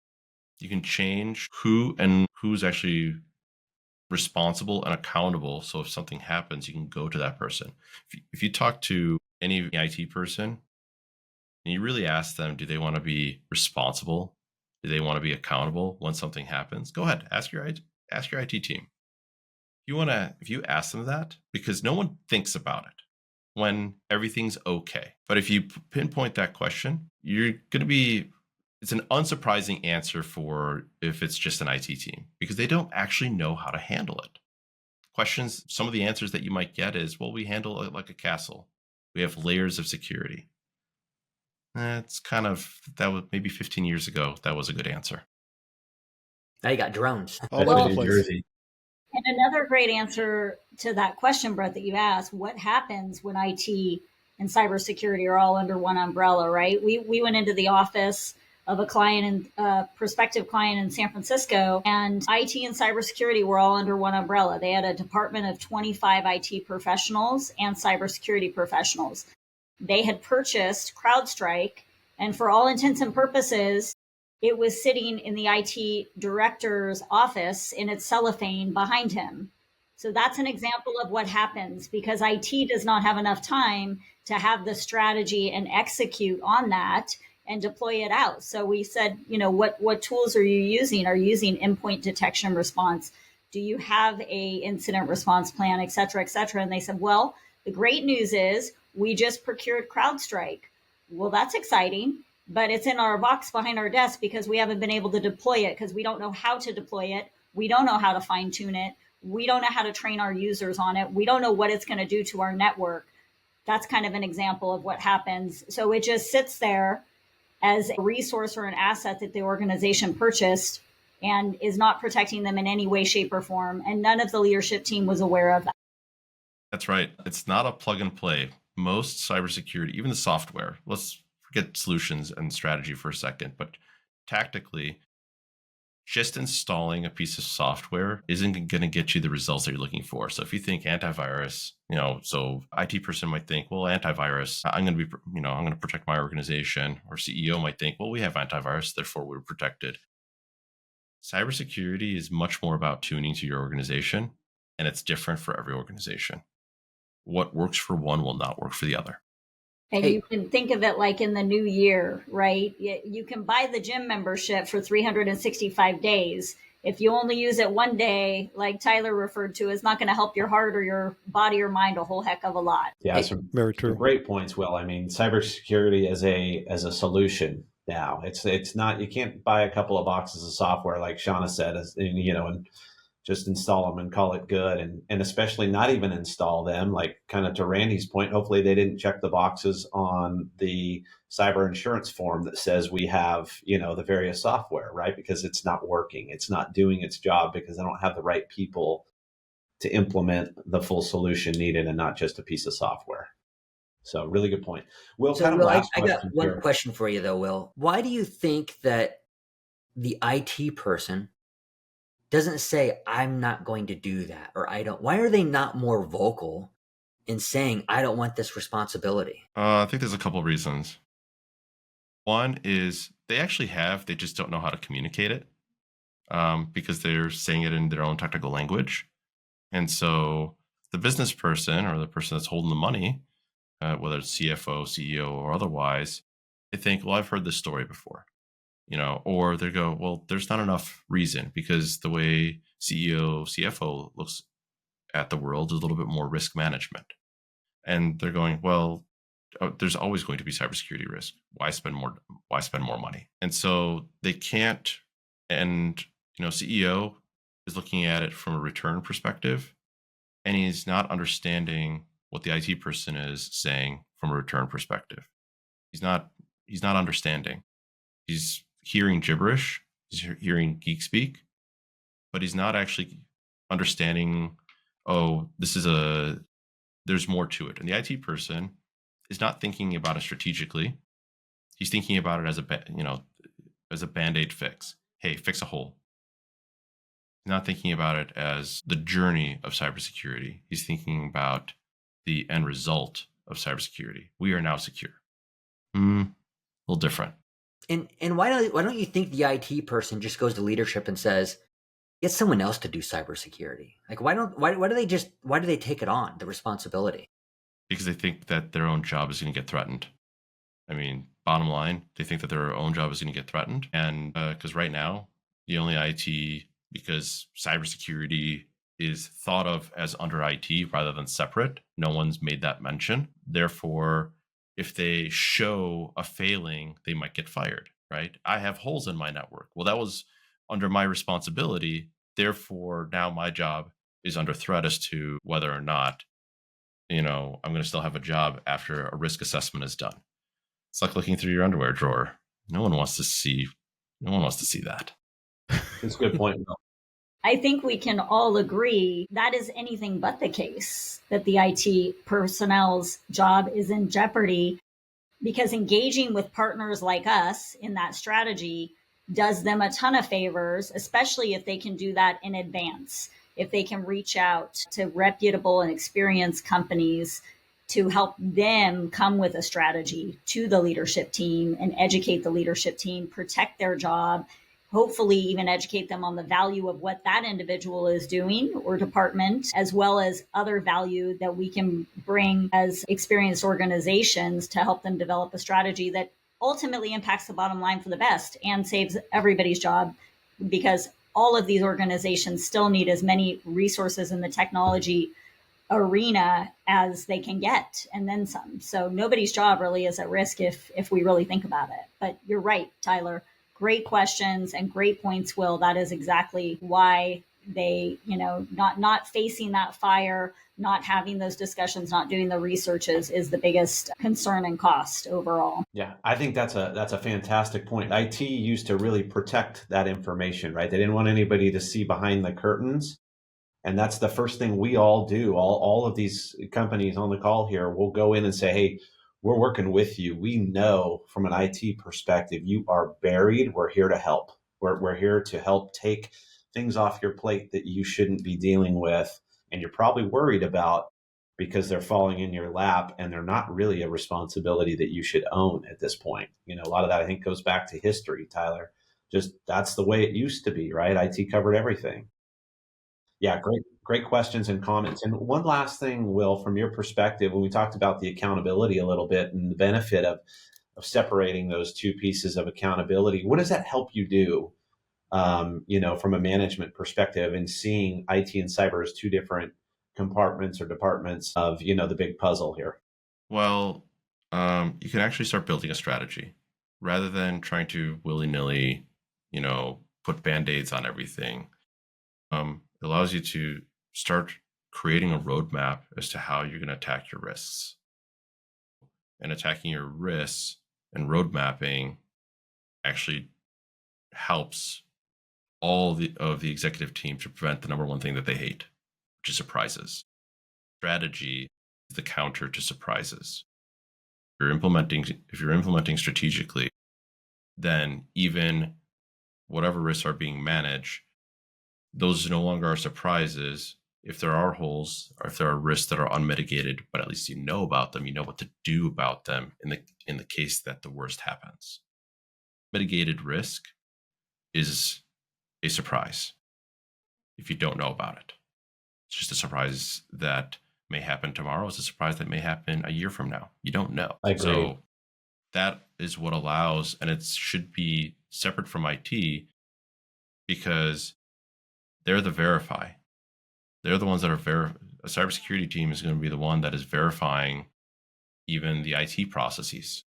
You can change who and who's actually responsible and accountable. So if something happens, you can go to that person. If you talk to any IT person and you really ask them, do they want to be responsible? Do they want to be accountable when something happens? Go ahead, ask your IT team. If you ask them that, because no one thinks about it. when everything's okay. But if you pinpoint that question, you're going to be, it's an unsurprising answer for if it's just an IT team, because they don't actually know how to handle it. Questions, some of the answers that you might get is, well, we handle it like a castle. We have layers of security. It's kind of, that was maybe 15 years ago, that was a good answer. Now you got drones. All Especially over the New place. Jersey. And another great answer to that question, Brett, that you asked, what happens when IT and cybersecurity are all under one umbrella, right? We went into the office of a client and prospective client in San Francisco, and IT and cybersecurity were all under one umbrella. They had a department of 25 IT professionals and cybersecurity professionals. They had purchased CrowdStrike, and for all intents and purposes, it was sitting in the IT director's office in its cellophane behind him. So that's an example of what happens because IT does not have enough time to have the strategy and execute on that and deploy it out. So we said, what tools are you using? Are you using endpoint detection response? Do you have a incident response plan, et cetera, et cetera? And they said, well, the great news is we just procured CrowdStrike. Well, that's exciting, but it's in our box behind our desk because we haven't been able to deploy it because we don't know how to deploy it. We don't know how to fine tune it. We don't know how to train our users on it. We don't know what it's going to do to our network. That's kind of an example of what happens. So it just sits there as a resource or an asset that the organization purchased and is not protecting them in any way, shape, or form. And none of the leadership team was aware of that. That's right. It's not a plug and play. Most cybersecurity, even the software, let's forget solutions and strategy for a second, but tactically, just installing a piece of software isn't going to get you the results that you're looking for. So if you think antivirus, so IT person might think, well, antivirus, I'm going to protect my organization, or CEO might think, well, we have antivirus, therefore we're protected. Cybersecurity is much more about tuning to your organization, and it's different for every organization. What works for one will not work for the other. And you can think of it like in the new year, right? You can buy the gym membership for 365 days. If you only use it one day, like Tyler referred to, it's not going to help your heart or your body or mind a whole heck of a lot. Yeah, Very true. Great points, Will. I mean, cybersecurity as a solution now. It's not, you can't buy a couple of boxes of software like Shauna said, and just install them and call it good, and especially not even install them, like kind of to Randy's point, hopefully they didn't check the boxes on the cyber insurance form that says we have, the various software, right? Because it's not working. It's not doing its job because they don't have the right people to implement the full solution needed and not just a piece of software. So really good point. Will, So, kind of Will, last I got question one here. question for you, though, Will. Why do you think that the IT person doesn't say, I'm not going to do that, or I don't? Why are they not more vocal in saying, I don't want this responsibility? I think there's a couple of reasons. One is they just don't know how to communicate it because they're saying it in their own technical language. And so the business person or the person that's holding the money, whether it's CFO, CEO, or otherwise, they think, well, I've heard this story before, or they go, well, there's not enough reason because the way CEO, CFO looks at the world is a little bit more risk management. And they're going, well, there's always going to be cybersecurity risk. Why spend more money? And so they can't. And CEO is looking at it from a return perspective, and he's not understanding what the IT person is saying from a return perspective. He's not understanding. He's hearing gibberish. He's hearing geek speak, but he's not actually understanding. Oh, there's more to it. And the IT person is not thinking about it strategically. He's thinking about it as a Band-Aid fix. Hey, fix a hole. He's not thinking about it as the journey of cybersecurity. He's thinking about the end result of cybersecurity. We are now secure. A little different. And why don't you think the IT person just goes to leadership and says, get someone else to do cybersecurity? Like, why do they take it on, the responsibility? Because they think that their own job is going to get threatened. I mean, bottom line, they think that their own job is going to get threatened. And because right now, the only IT, because cybersecurity is thought of as under IT rather than separate. No one's made that mention. Therefore, if they show a failing, they might get fired, right? I have holes in my network. Well, that was under my responsibility. Therefore, now my job is under threat as to whether or not, I'm going to still have a job after a risk assessment is done. It's like looking through your underwear drawer. No one wants to see that. That's a good point, Will. I think we can all agree that is anything but the case, that the IT personnel's job is in jeopardy, because engaging with partners like us in that strategy does them a ton of favors, especially if they can do that in advance. If they can reach out to reputable and experienced companies to help them come with a strategy to the leadership team and educate the leadership team, protect their job, hopefully even educate them on the value of what that individual is doing or department, as well as other value that we can bring as experienced organizations to help them develop a strategy that ultimately impacts the bottom line for the best and saves everybody's job, because all of these organizations still need as many resources in the technology arena as they can get, and then some. So nobody's job really is at risk if we really think about it. But you're right, Tyler. Great questions and great points, Will. That is exactly why they, not facing that fire, not having those discussions, not doing the researches is the biggest concern and cost overall. Yeah, I think that's a fantastic point. IT used to really protect that information, right? They didn't want anybody to see behind the curtains. And that's the first thing we all do. All of these companies on the call here will go in and say, hey, we're working with you. We know from an IT perspective, you are buried. We're here to help. We're here to help take things off your plate that you shouldn't be dealing with. And you're probably worried about because they're falling in your lap and they're not really a responsibility that you should own at this point. A lot of that I think goes back to history, Tyler. Just that's the way it used to be, right? IT covered everything. Yeah, great questions and comments. And one last thing, Will, from your perspective, when we talked about the accountability a little bit and the benefit of separating those two pieces of accountability, what does that help you do, from a management perspective and seeing IT and cyber as two different compartments or departments of, the big puzzle here? Well, you can actually start building a strategy rather than trying to willy-nilly, put band-aids on everything. It allows you to start creating a roadmap as to how you're going to attack your risks. And attacking your risks and road mapping actually helps all of the executive team to prevent the number one thing that they hate, which is surprises. Strategy is the counter to surprises. If you're implementing strategically, then even whatever risks are being managed, those no longer are surprises. If there are holes or if there are risks that are unmitigated, but at least you know about them, you know what to do about them in the case that the worst happens. Mitigated risk is a surprise if you don't know about it. It's just a surprise that may happen tomorrow. It's a surprise that may happen a year from now. You don't know. I agree. So that is what allows, and it should be separate from IT because they're the verify. They're the ones that are a cybersecurity team is going to be the one that is verifying even the IT processes,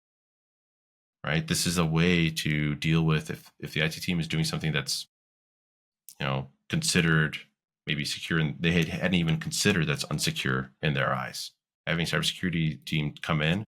right? This is a way to deal with if the IT team is doing something that's, considered maybe secure and they hadn't even considered that's unsecure in their eyes. Having a cybersecurity team come in,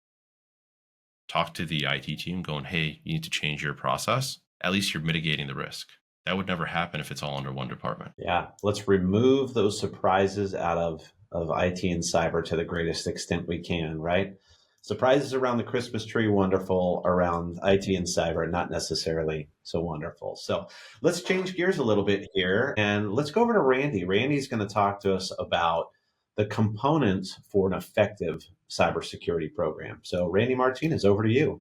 talk to the IT team going, hey, you need to change your process. At least you're mitigating the risk. That would never happen if it's all under one department. Yeah, let's remove those surprises out of IT and cyber to the greatest extent we can, right? Surprises around the Christmas tree, wonderful. Around IT and cyber, not necessarily so wonderful. So let's change gears a little bit here and let's go over to Randy. Randy's going to talk to us about the components for an effective cybersecurity program. So Randy Martinez, over to you.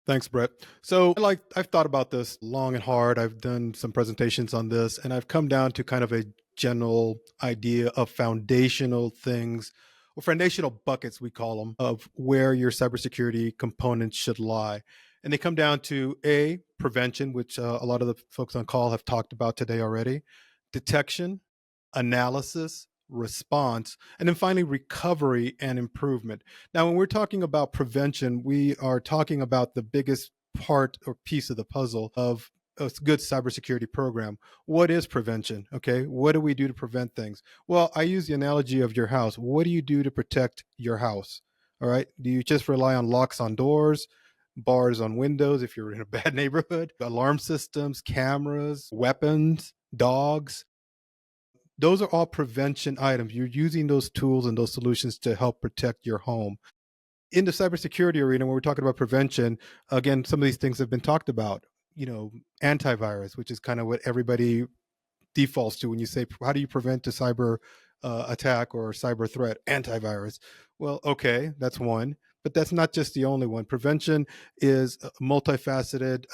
Thanks, Brett. So I've thought about this long and hard. I've done some presentations on this, and I've come down to kind of a general idea of foundational things, or foundational buckets, we call them, of where your cybersecurity components should lie. And they come down to A, prevention, which a lot of the folks on call have talked about today already, detection, analysis, response, and then finally recovery and improvement. Now, when we're talking about prevention, we are talking about the biggest part or piece of the puzzle of a good cybersecurity program. What is prevention? Okay. What do we do to prevent things? Well, I use the analogy of your house. What do you do to protect your house? All right. Do you just rely on locks on doors, bars on windows if you're in a bad neighborhood, alarm systems, cameras, weapons, dogs? Those are all prevention items. You're using those tools and those solutions to help protect your home. In the cybersecurity arena, when we're talking about prevention, again, some of these things have been talked about. Antivirus, which is kind of what everybody defaults to when you say, how do you prevent a cyber attack or cyber threat? Antivirus. Well, okay, that's one, but that's not just the only one. Prevention is multifaceted.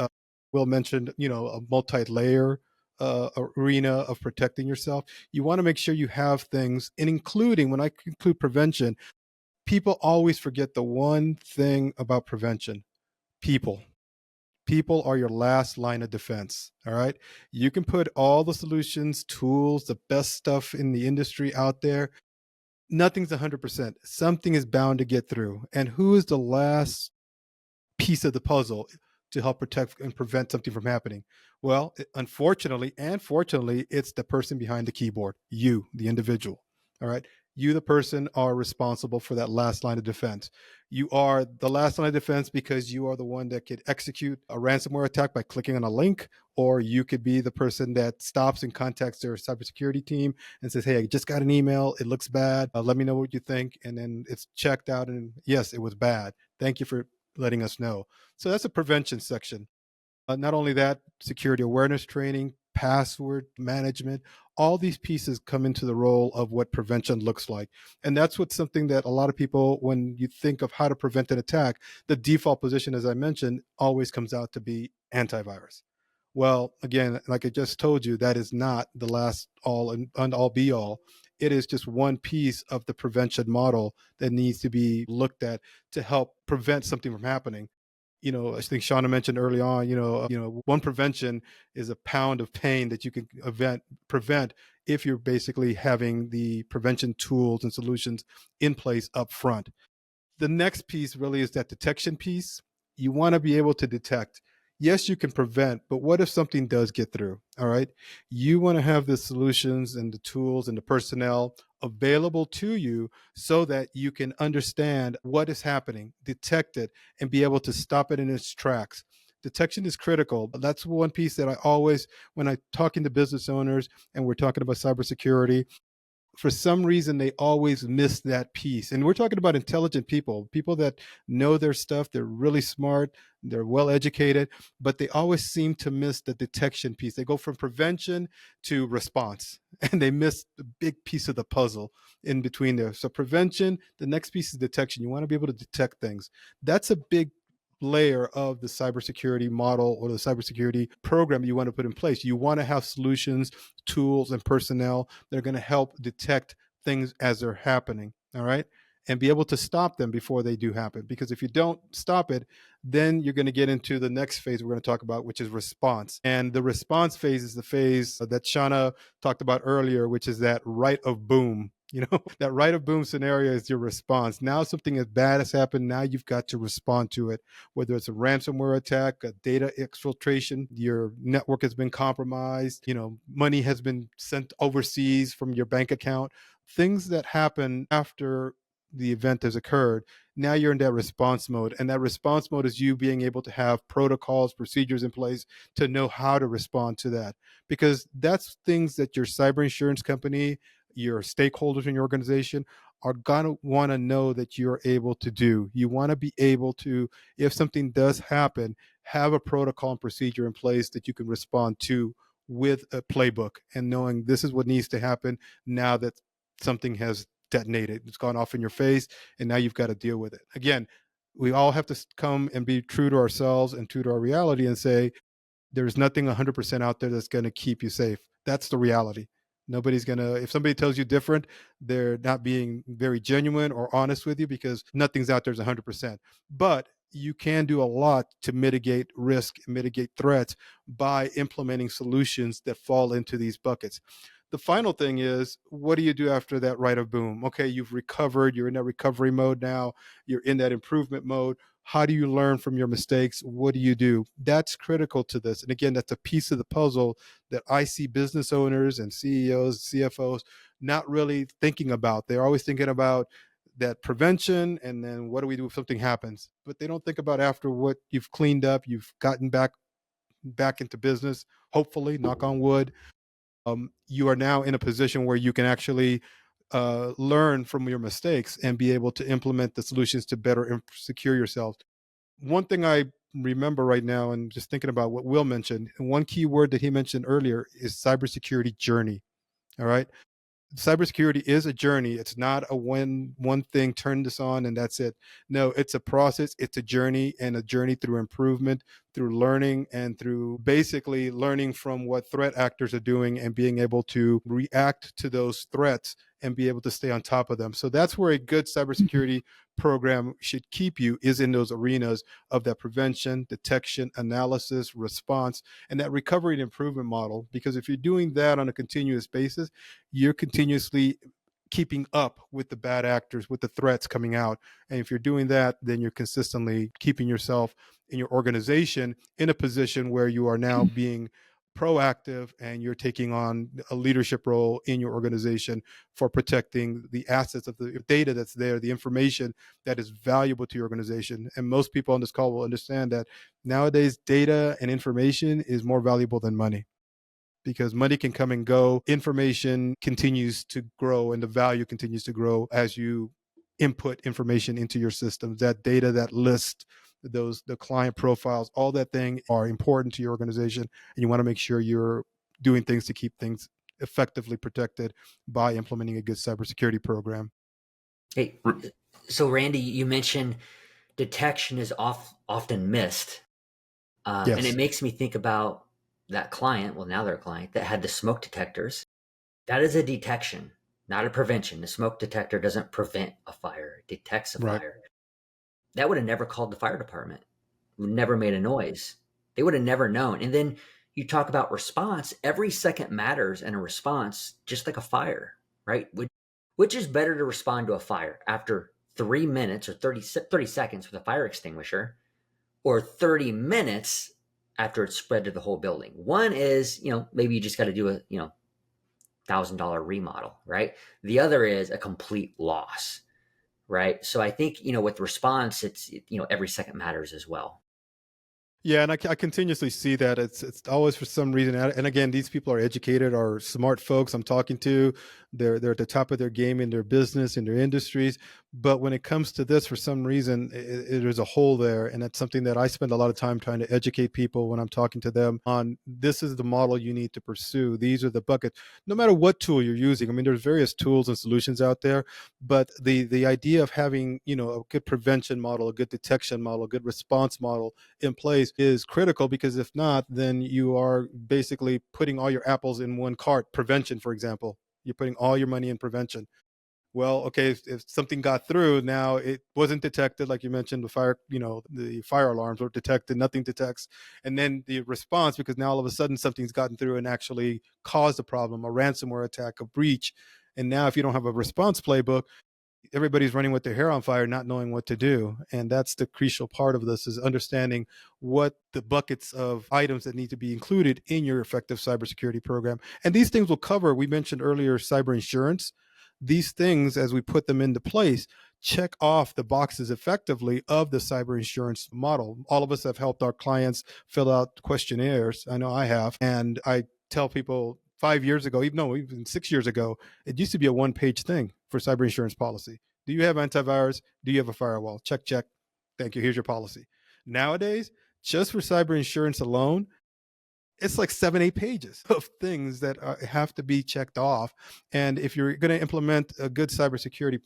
Will mentioned, a multi-layer arena of protecting yourself. You want to make sure you have things, and including, when I include prevention, people always forget the one thing about prevention: people. People are your last line of defense. All right. You can put all the solutions, tools, the best stuff in the industry out there. Nothing's 100%. Something is bound to get through. And who is the last piece of the puzzle to help protect and prevent something from happening? Well, unfortunately and fortunately, it's the person behind the keyboard, you, the individual. All right. You, the person, are responsible for that last line of defense. You are the last line of defense because you are the one that could execute a ransomware attack by clicking on a link, or you could be the person that stops and contacts their cybersecurity team and says, hey, I just got an email. It looks bad. Let me know what you think. And then it's checked out. And yes, it was bad. Thank you for letting us know. So that's a prevention section. Not only that, security awareness training, password management, all these pieces come into the role of what prevention looks like. And that's what's something that a lot of people, when you think of how to prevent an attack, the default position, as I mentioned, always comes out to be antivirus. Well, again, like I just told you, that is not the last all and all be all. It is just one piece of the prevention model that needs to be looked at to help prevent something from happening. I think Shauna mentioned early on, one prevention is a pound of pain that you can prevent if you're basically having the prevention tools and solutions in place up front. The next piece really is that detection piece. You want to be able to detect. Yes, you can prevent, but what if something does get through? All right. You want to have the solutions and the tools and the personnel available to you so that you can understand what is happening, detect it, and be able to stop it in its tracks. Detection is critical. But that's one piece that I always, when I'm talking to business owners and we're talking about cybersecurity, for some reason they always miss that piece. And we're talking about intelligent people that know their stuff. They're really smart, they're well educated, but they always seem to miss the detection piece. They go from prevention to response and they miss the big piece of the puzzle in between there. So prevention, the next piece is detection. You want to be able to detect things. That's a big layer of the cybersecurity model or the cybersecurity program you want to put in place. You want to have solutions, tools, and personnel that are going to help detect things as they're happening. All right. And be able to stop them before they do happen. Because if you don't stop it, then you're going to get into the next phase we're going to talk about, which is response. And the response phase is the phase that Shauna talked about earlier, which is that right of boom. That right of boom scenario is your response. Now something as bad has happened. Now you've got to respond to it, whether it's a ransomware attack, a data exfiltration, your network has been compromised, money has been sent overseas from your bank account, things that happen after the event has occurred. Now you're in that response mode. And that response mode is you being able to have protocols, procedures in place to know how to respond to that. Because that's things that your cyber insurance company, your stakeholders in your organization are going to want to know that you're able to do. You want to be able to, if something does happen, have a protocol and procedure in place that you can respond to with a playbook and knowing this is what needs to happen now that something has detonated. It's gone off in your face and now you've got to deal with it. Again, we all have to come and be true to ourselves and true to our reality and say, there's nothing 100% out there that's going to keep you safe. That's the reality. Nobody's going to, if somebody tells you different, they're not being very genuine or honest with you because nothing's out there is 100%. But you can do a lot to mitigate risk, mitigate threats by implementing solutions that fall into these buckets. The final thing is, what do you do after that right of boom? Okay, you've recovered, you're in that recovery mode now, you're in that improvement mode. How do you learn from your mistakes? What do you do? That's critical to this. And again, that's a piece of the puzzle that I see business owners and CEOs, CFOs not really thinking about. They're always thinking about that prevention and then what do we do if something happens? But they don't think about after what you've cleaned up, you've gotten back into business, hopefully, knock on wood. You are now in a position where you can actually learn from your mistakes and be able to implement the solutions to better secure yourself. One thing I remember right now, and just thinking about what Will mentioned, and one key word that he mentioned earlier is cybersecurity journey. All right. Cybersecurity is a journey. It's not a one thing, turn this on and that's it. No, it's a process, it's a journey, and a journey through improvement, through learning, and through basically learning from what threat actors are doing and being able to react to those threats and be able to stay on top of them. So that's where a good cybersecurity program should keep you, is in those arenas of that prevention, detection, analysis, response, and that recovery and improvement model. Because if you're doing that on a continuous basis, you're continuously keeping up with the bad actors, with the threats coming out. And if you're doing that, then you're consistently keeping yourself in your organization in a position where you are now being proactive and you're taking on a leadership role in your organization for protecting the assets of the data that's there, the information that is valuable to your organization. And most people on this call will understand that nowadays data and information is more valuable than money, because money can come and go. Information continues to grow and the value continues to grow as you input information into your systems. That data, that list, the client profiles, all that thing are important to your organization. And you want to make sure you're doing things to keep things effectively protected by implementing a good cybersecurity program. Hey, so Randy, you mentioned detection is often missed. Yes. And it makes me think about that client, well, now they're a client, that had the smoke detectors. That is a detection, not a prevention. The smoke detector doesn't prevent a fire, it detects a Right. fire. That would have never called the fire department, would never made a noise. They would have never known. And then you talk about response. Every second matters in a response, just like a fire, right? Which is better to respond to a fire after 3 minutes or 30 seconds with a fire extinguisher, or 30 minutes after it's spread to the whole building? One is, maybe you just got to do a, $1,000 remodel, right? The other is a complete loss, right? So I think, with response, it's, every second matters as well. Yeah, and I continuously see that it's always for some reason. And again, these people are educated, are smart folks I'm talking to. They're at the top of their game in their business, in their industries. But when it comes to this, for some reason, there's a hole there, and that's something that I spend a lot of time trying to educate people when I'm talking to them on. This is the model you need to pursue. These are the buckets. No matter what tool you're using, I mean, there's various tools and solutions out there, but the idea of having a good prevention model, a good detection model, a good response model in place is critical, because if not, then you are basically putting all your apples in one cart. Prevention, for example, you're putting all your money in prevention. Well, okay, if something got through, now it wasn't detected, like you mentioned, the fire alarms were detected, nothing detects. And then the response, because now all of a sudden something's gotten through and actually caused a problem, a ransomware attack, a breach. And now if you don't have a response playbook, everybody's running with their hair on fire, not knowing what to do. And that's the crucial part of this, is understanding what the buckets of items that need to be included in your effective cybersecurity program. And these things will cover, we mentioned earlier, cyber insurance. These things, as we put them into place, check off the boxes effectively of the cyber insurance model. All of us have helped our clients fill out questionnaires. I know I have. And I tell people 5 years ago, even 6 years ago, it used to be a one-page thing for cyber insurance policy. Do you have antivirus? Do you have a firewall? Check, check. Thank you. Here's your policy. Nowadays, just for cyber insurance alone, it's like 7-8 pages of things that have to be checked off. And if you're going to implement a good cybersecurity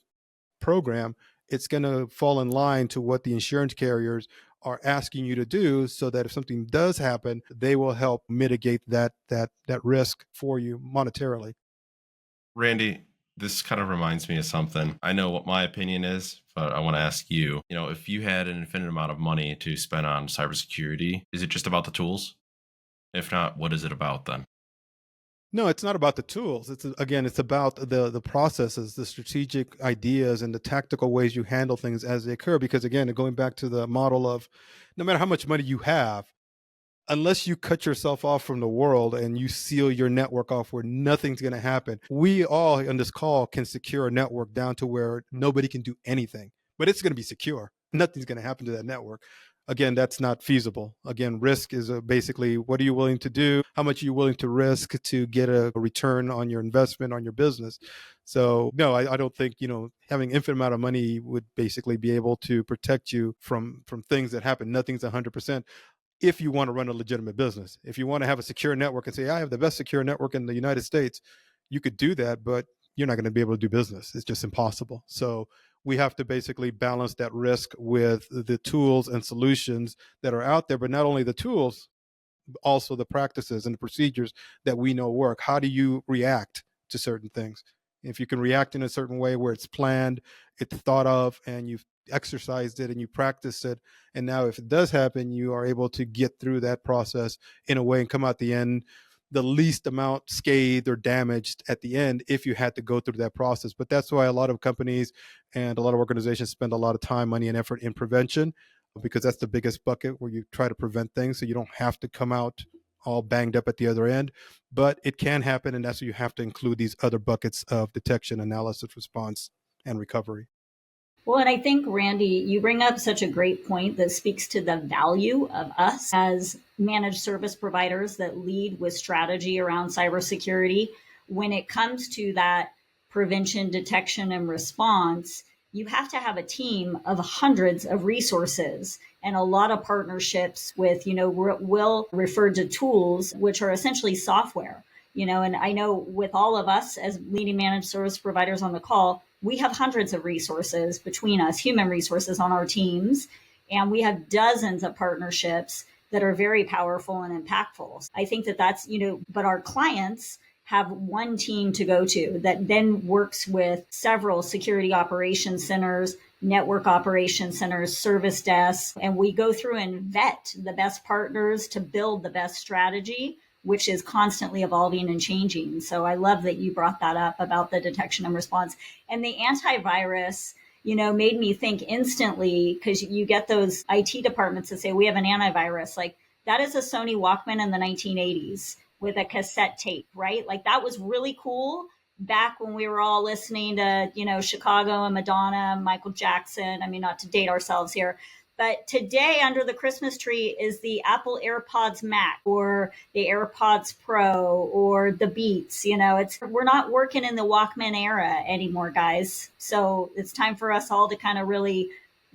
program, it's going to fall in line to what the insurance carriers are asking you to do, so that if something does happen, they will help mitigate that risk for you monetarily. Randy, this kind of reminds me of something. I know what my opinion is, but I want to ask you, if you had an infinite amount of money to spend on cybersecurity, is it just about the tools? If not, what is it about then? No, it's not about the tools. It's again, it's about the processes, the strategic ideas, and the tactical ways you handle things as they occur. Because again, going back to the model of, no matter how much money you have, unless you cut yourself off from the world and you seal your network off where nothing's going to happen, we all on this call can secure a network down to where nobody can do anything, but it's going to be secure. Nothing's going to happen to that network. Again, that's not feasible. Again, risk is basically, what are you willing to do? How much are you willing to risk to get a return on your investment, on your business? So no, I don't think, having infinite amount of money would basically be able to protect you from things that happen. Nothing's 100%. If you want to run a legitimate business, if you want to have a secure network and say, I have the best secure network in the United States, you could do that, but you're not going to be able to do business. It's just impossible. So we have to basically balance that risk with the tools and solutions that are out there, but not only the tools, also the practices and the procedures that we know work. How do you react to certain things? If you can react in a certain way where it's planned, it's thought of, and you've exercised it and you practiced it, and now if it does happen, you are able to get through that process in a way and come out the end the least amount scathed or damaged at the end if you had to go through that process. But that's why a lot of companies and a lot of organizations spend a lot of time, money, and effort in prevention, because that's the biggest bucket where you try to prevent things so you don't have to come out all banged up at the other end. But it can happen, and that's where you have to include these other buckets of detection, analysis, response, and recovery. Well, and I think, Randy, you bring up such a great point that speaks to the value of us as managed service providers that lead with strategy around cybersecurity. When it comes to that prevention, detection, and response, you have to have a team of hundreds of resources and a lot of partnerships with, Will referred to tools, which are essentially software. And I know with all of us as leading managed service providers on the call, we have hundreds of resources between us, human resources on our teams, and we have dozens of partnerships that are very powerful and impactful. I think that that's, but our clients have one team to go to that then works with several security operations centers, network operations centers, service desks, and we go through and vet the best partners to build the best strategy, which is constantly evolving and changing. So I love that you brought that up about the detection and response. And the antivirus, made me think instantly, because you get those IT departments that say, we have an antivirus. Like, that is a Sony Walkman in the 1980s with a cassette tape, right? Like, that was really cool back when we were all listening to, Chicago and Madonna, Michael Jackson. I mean, not to date ourselves here. But today, under the Christmas tree, is the Apple AirPods Max or the AirPods Pro or the Beats. We're not working in the Walkman era anymore, guys. So it's time for us all to kind of really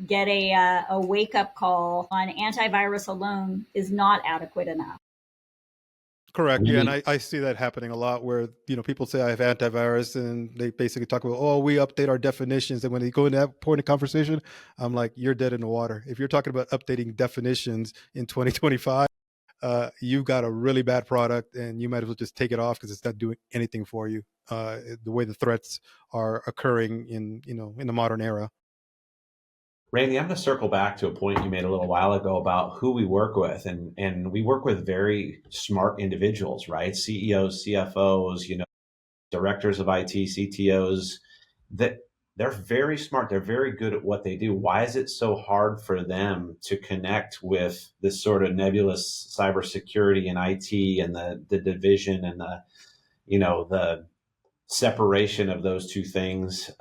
get a wake up call on antivirus alone is not adequate enough. Correct. Yeah, and I see that happening a lot where, people say I have antivirus and they basically talk about, oh, we update our definitions. And when they go into that point of conversation, I'm like, you're dead in the water. If you're talking about updating definitions in 2025, you've got a really bad product and you might as well just take it off because it's not doing anything for you. The way the threats are occurring in the modern era. Randy, I'm going to circle back to a point you made a little while ago about who we work with. And we work with very smart individuals, right? CEOs, CFOs, directors of IT, CTOs, that they're very smart. They're very good at what they do. Why is it so hard for them to connect with this sort of nebulous cybersecurity and IT and the division and the separation of those two things?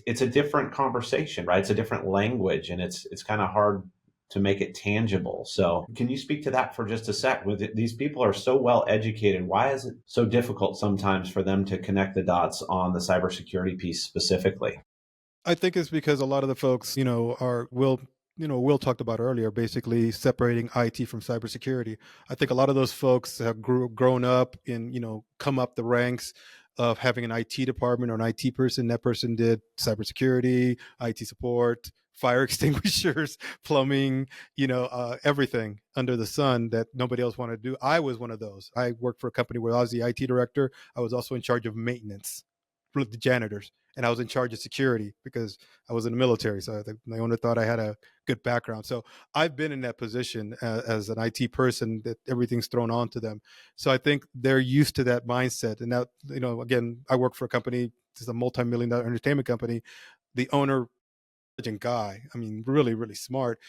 It's a different conversation, right? It's a different language, and it's kind of hard to make it tangible. So can you speak to that for just a sec? These people are so well educated. Why is it so difficult sometimes for them to connect the dots on the cybersecurity piece specifically? I think it's because a lot of the folks, Will talked about earlier, basically separating IT from cybersecurity. I think a lot of those folks have grown up in, come up the ranks of having an IT department or an IT person. That person did cybersecurity, IT support, fire extinguishers, plumbing, everything under the sun that nobody else wanted to do. I was one of those. I worked for a company where I was the IT director. I was also in charge of maintenance for the janitors. and I was in charge of security because I was in the military. So my owner thought I had a good background. So I've been in that position as an IT person that everything's thrown onto them. So I think they're used to that mindset. And now, again, I work for a company, it's a multi-million-dollar entertainment company. The owner, intelligent guy, I mean, really, really smart,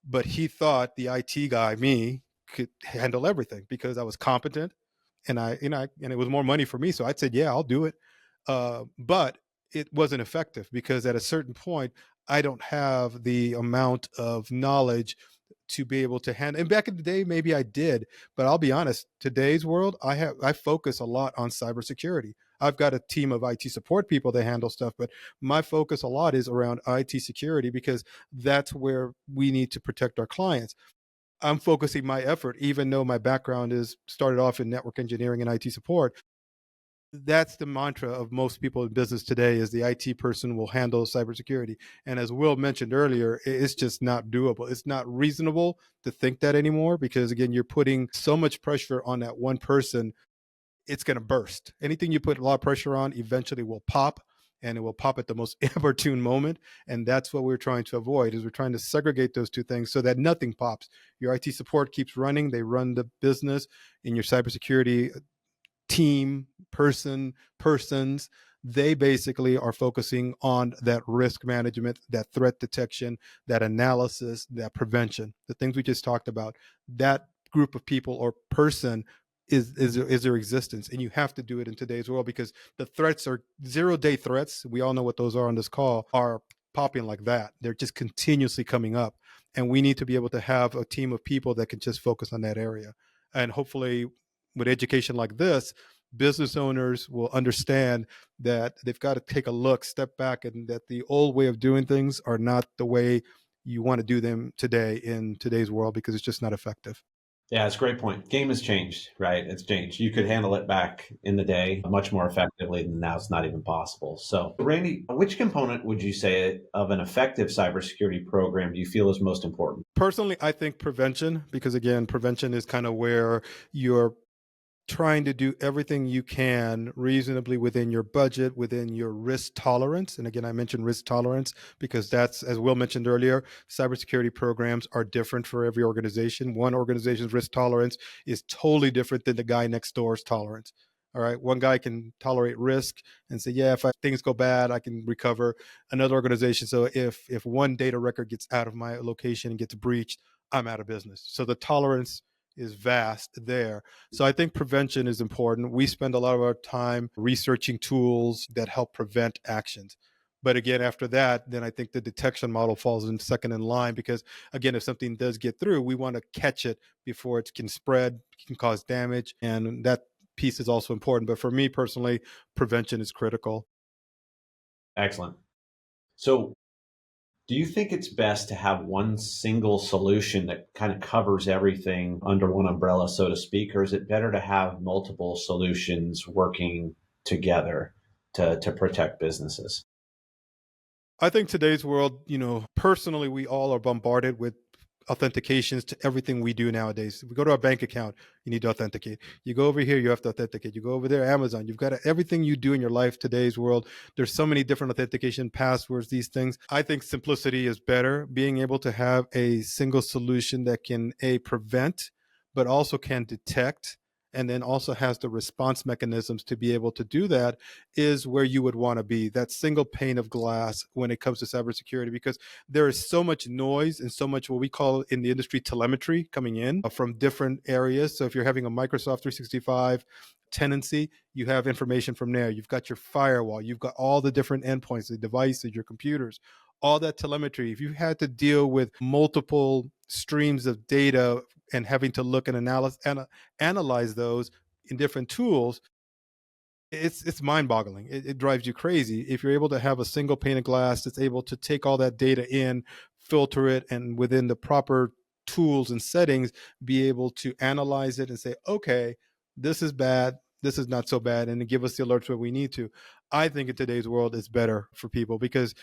but he thought the IT guy, me, could handle everything because I was competent, and and it was more money for me. So I said, yeah, I'll do it. But it wasn't effective because at a certain point, I don't have the amount of knowledge to be able to handle. And back in the day, maybe I did, but I'll be honest, today's world, I focus a lot on cybersecurity. I've got a team of IT support people that handle stuff, but my focus a lot is around IT security because that's where we need to protect our clients. I'm focusing my effort, even though my background is started off in network engineering and IT support. That's the mantra of most people in business today is the IT person will handle cybersecurity. And as Will mentioned earlier, it's just not doable. It's not reasonable to think that anymore because again, you're putting so much pressure on that one person, it's going to burst. Anything you put a lot of pressure on eventually will pop, and it will pop at the most opportune moment. And that's what we're trying to avoid is we're trying to segregate those two things so that nothing pops. Your IT support keeps running. They run the business. In your cybersecurity team, persons, they basically are focusing on that risk management, that threat detection, that analysis, that prevention, the things we just talked about. That group of people or person is their existence, and you have to do it in today's world because the threats are 0-day threats. We all know what those are on this call, are popping like that. They're just continuously coming up, and we need to be able to have a team of people that can just focus on that area. And hopefully with education like this, business owners will understand that they've got to take a look, step back, and that the old way of doing things are not the way you want to do them today in today's world because it's just not effective. Yeah, it's a great point. Game has changed, right? It's changed. You could handle it back in the day much more effectively than now. It's not even possible. So, Randy, which component would you say of an effective cybersecurity program do you feel is most important? Personally, I think prevention, because again, prevention is kind of where you're trying to do everything you can reasonably within your budget, within your risk tolerance. And again, I mentioned risk tolerance because that's, as Will mentioned earlier, cybersecurity programs are different for every organization. One organization's risk tolerance is totally different than the guy next door's tolerance. All right. One guy can tolerate risk and say, yeah, if things go bad, I can recover. Another organization. So if one data record gets out of my location and gets breached, I'm out of business. So the tolerance is vast there. So I think prevention is important. We spend a lot of our time researching tools that help prevent actions. But again, after that, then I think the detection model falls in second in line because, again, if something does get through, we want to catch it before it can spread, can cause damage. And that piece is also important. But for me personally, prevention is critical. Excellent. So, do you think it's best to have one single solution that kind of covers everything under one umbrella, so to speak, or is it better to have multiple solutions working together to protect businesses? I think today's world, personally, we all are bombarded with authentications to everything we do nowadays. If we go to our bank account, you need to authenticate. You go over here, you have to authenticate. You go over there, Amazon, you've got everything you do in your life, today's world. There's so many different authentication passwords, these things. I think simplicity is better. Being able to have a single solution that can prevent, but also can detect, and then also has the response mechanisms to be able to do that is where you would want to be, that single pane of glass when it comes to cybersecurity, because there is so much noise and so much what we call in the industry telemetry coming in from different areas. So if you're having a Microsoft 365 tenancy, you have information from there. You've got your firewall, you've got all the different endpoints, the devices, your computers, all that telemetry. If you had to deal with multiple streams of data and having to look and analyze those in different tools, it's mind-boggling. It drives you crazy. If you're able to have a single pane of glass that's able to take all that data in, filter it, and within the proper tools and settings, be able to analyze it and say, okay, this is bad, this is not so bad, and to give us the alerts where we need to. I think in today's world, it's better for people because,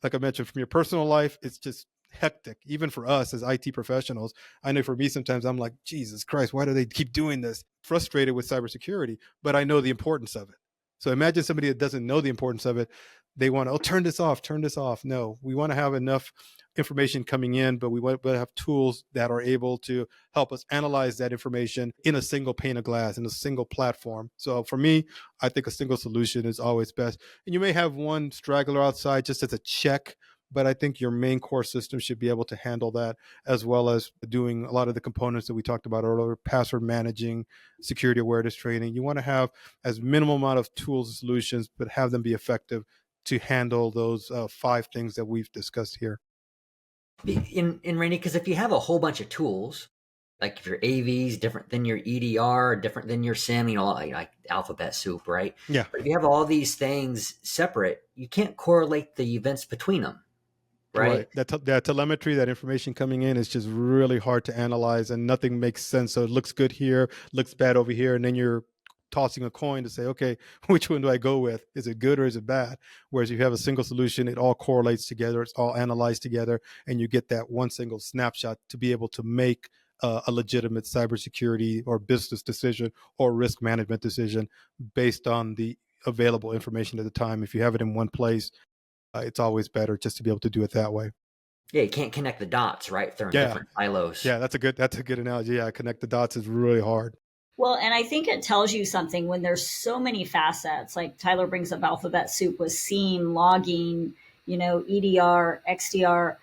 like I mentioned, from your personal life, it's just hectic, even for us as IT professionals. I know for me, sometimes I'm like, Jesus Christ, why do they keep doing this? Frustrated with cybersecurity, but I know the importance of it. So imagine somebody that doesn't know the importance of it. they want to, oh, turn this off, turn this off. No, we want to have enough information coming in, but we want to have tools that are able to help us analyze that information in a single pane of glass, in a single platform. So for me, I think a single solution is always best. And you may have one straggler outside just as a check, but I think your main core system should be able to handle that, as well as doing a lot of the components that we talked about earlier, password managing, security awareness training. You want to have as minimal amount of tools and solutions, but have them be effective to handle those 5 things that we've discussed here. In Randy, because if you have a whole bunch of tools, like if your AV is different than your EDR, different than your SIM, like alphabet soup, right? Yeah. But if you have all these things separate, you can't correlate the events between them, right? That telemetry, that information coming in is just really hard to analyze, and nothing makes sense. So it looks good here, looks bad over here, and then you're tossing a coin to say, okay, which one do I go with? Is it good or is it bad? Whereas if you have a single solution, it all correlates together, it's all analyzed together, and you get that one single snapshot to be able to make a legitimate cybersecurity or business decision or risk management decision based on the available information at the time. If you have it in one place, it's always better just to be able to do it that way. Yeah, you can't connect the dots, right? If they're in different silos. Yeah, that's a good analogy. Yeah, connect the dots is really hard. Well, and I think it tells you something when there's so many facets, like Tyler brings up alphabet soup with SIEM, logging, EDR, XDR,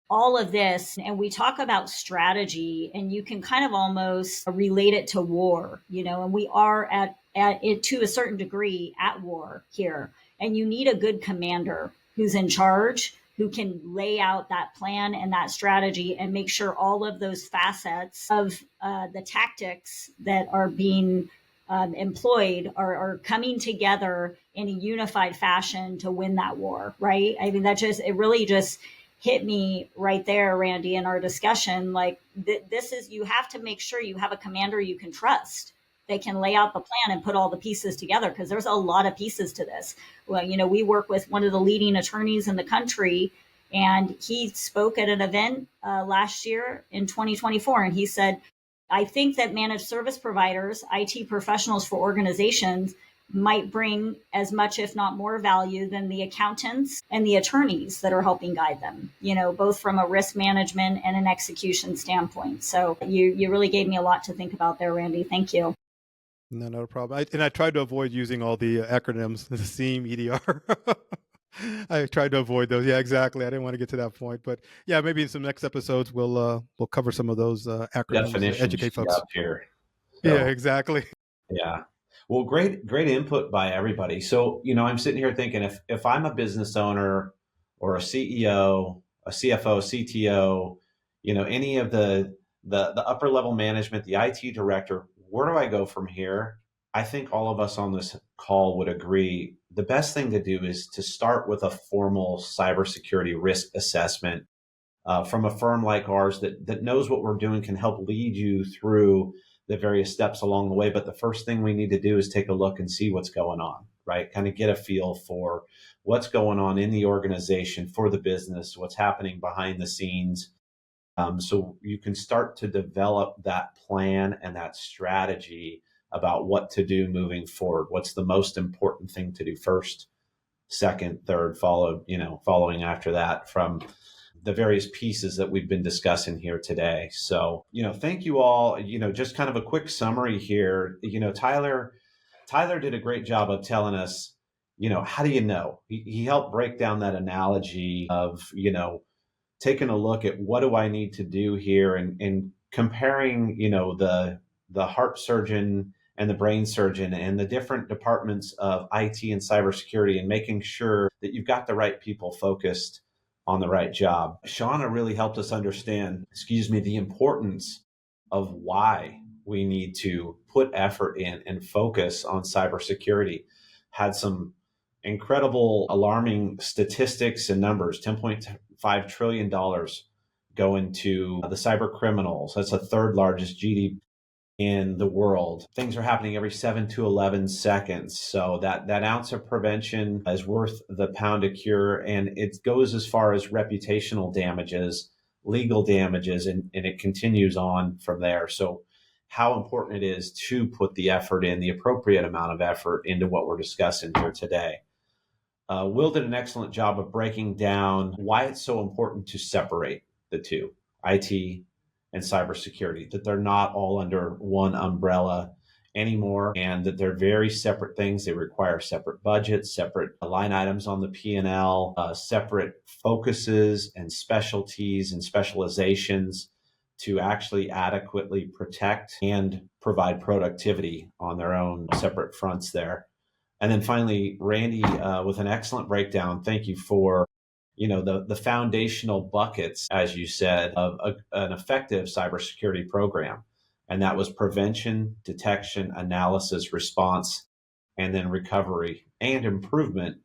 all of this. And we talk about strategy, and you can kind of almost relate it to war, and we are at it to a certain degree at war here. And you need a good commander who's in charge, who can lay out that plan and that strategy and make sure all of those facets of the tactics that are being employed are coming together in a unified fashion to win that war, right? I mean, it really just hit me right there, Randy, in our discussion. Like this is, you have to make sure you have a commander you can trust. They can lay out the plan and put all the pieces together, because there's a lot of pieces to this. Well, we work with one of the leading attorneys in the country, and he spoke at an event last year in 2024. And he said, I think that managed service providers, IT professionals for organizations, might bring as much, if not more value than the accountants and the attorneys that are helping guide them, both from a risk management and an execution standpoint. So you really gave me a lot to think about there, Randy. Thank you. No, no problem. I tried to avoid using all the acronyms, the SIEM, EDR. I tried to avoid those. Yeah, exactly. I didn't want to get to that point, but yeah, maybe in some next episodes we'll cover some of those acronyms to educate folks. Up here. So, yeah, exactly. Yeah. Well, great input by everybody. So, I'm sitting here thinking, if I'm a business owner or a CEO, a CFO, CTO, any of the upper level management, the IT director, where do I go from here? I think all of us on this call would agree the best thing to do is to start with a formal cybersecurity risk assessment from a firm like ours that knows what we're doing, can help lead you through the various steps along the way. But the first thing we need to do is take a look and see what's going on, right? Kind of get a feel for what's going on in the organization, for the business, what's happening behind the scenes. So you can start to develop that plan and that strategy about what to do moving forward. What's the most important thing to do first, second, third, following after that from the various pieces that we've been discussing here today. So, thank you all. Just kind of a quick summary here. Tyler did a great job of telling us, how do you know? He helped break down that analogy of, taking a look at what do I need to do here and comparing, the heart surgeon and the brain surgeon and the different departments of IT and cybersecurity, and making sure that you've got the right people focused on the right job. Shauna really helped us understand, the importance of why we need to put effort in and focus on cybersecurity. Had some incredible alarming statistics and numbers, $10.5 trillion going to the cyber criminals. That's the third largest GDP in the world. Things are happening every 7 to 11 seconds. So that ounce of prevention is worth the pound of cure. And it goes as far as reputational damages, legal damages, and it continues on from there. So how important it is to put the effort in, the appropriate amount of effort into what we're discussing here today. Will did an excellent job of breaking down why it's so important to separate the two, IT and cybersecurity, that they're not all under one umbrella anymore, and that they're very separate things. They require separate budgets, separate line items on the P&L, separate focuses and specialties and specializations to actually adequately protect and provide productivity on their own separate fronts there. And then finally, Randy, with an excellent breakdown. Thank you for the foundational buckets, as you said, of an effective cybersecurity program. And that was prevention, detection, analysis, response, and then recovery and improvement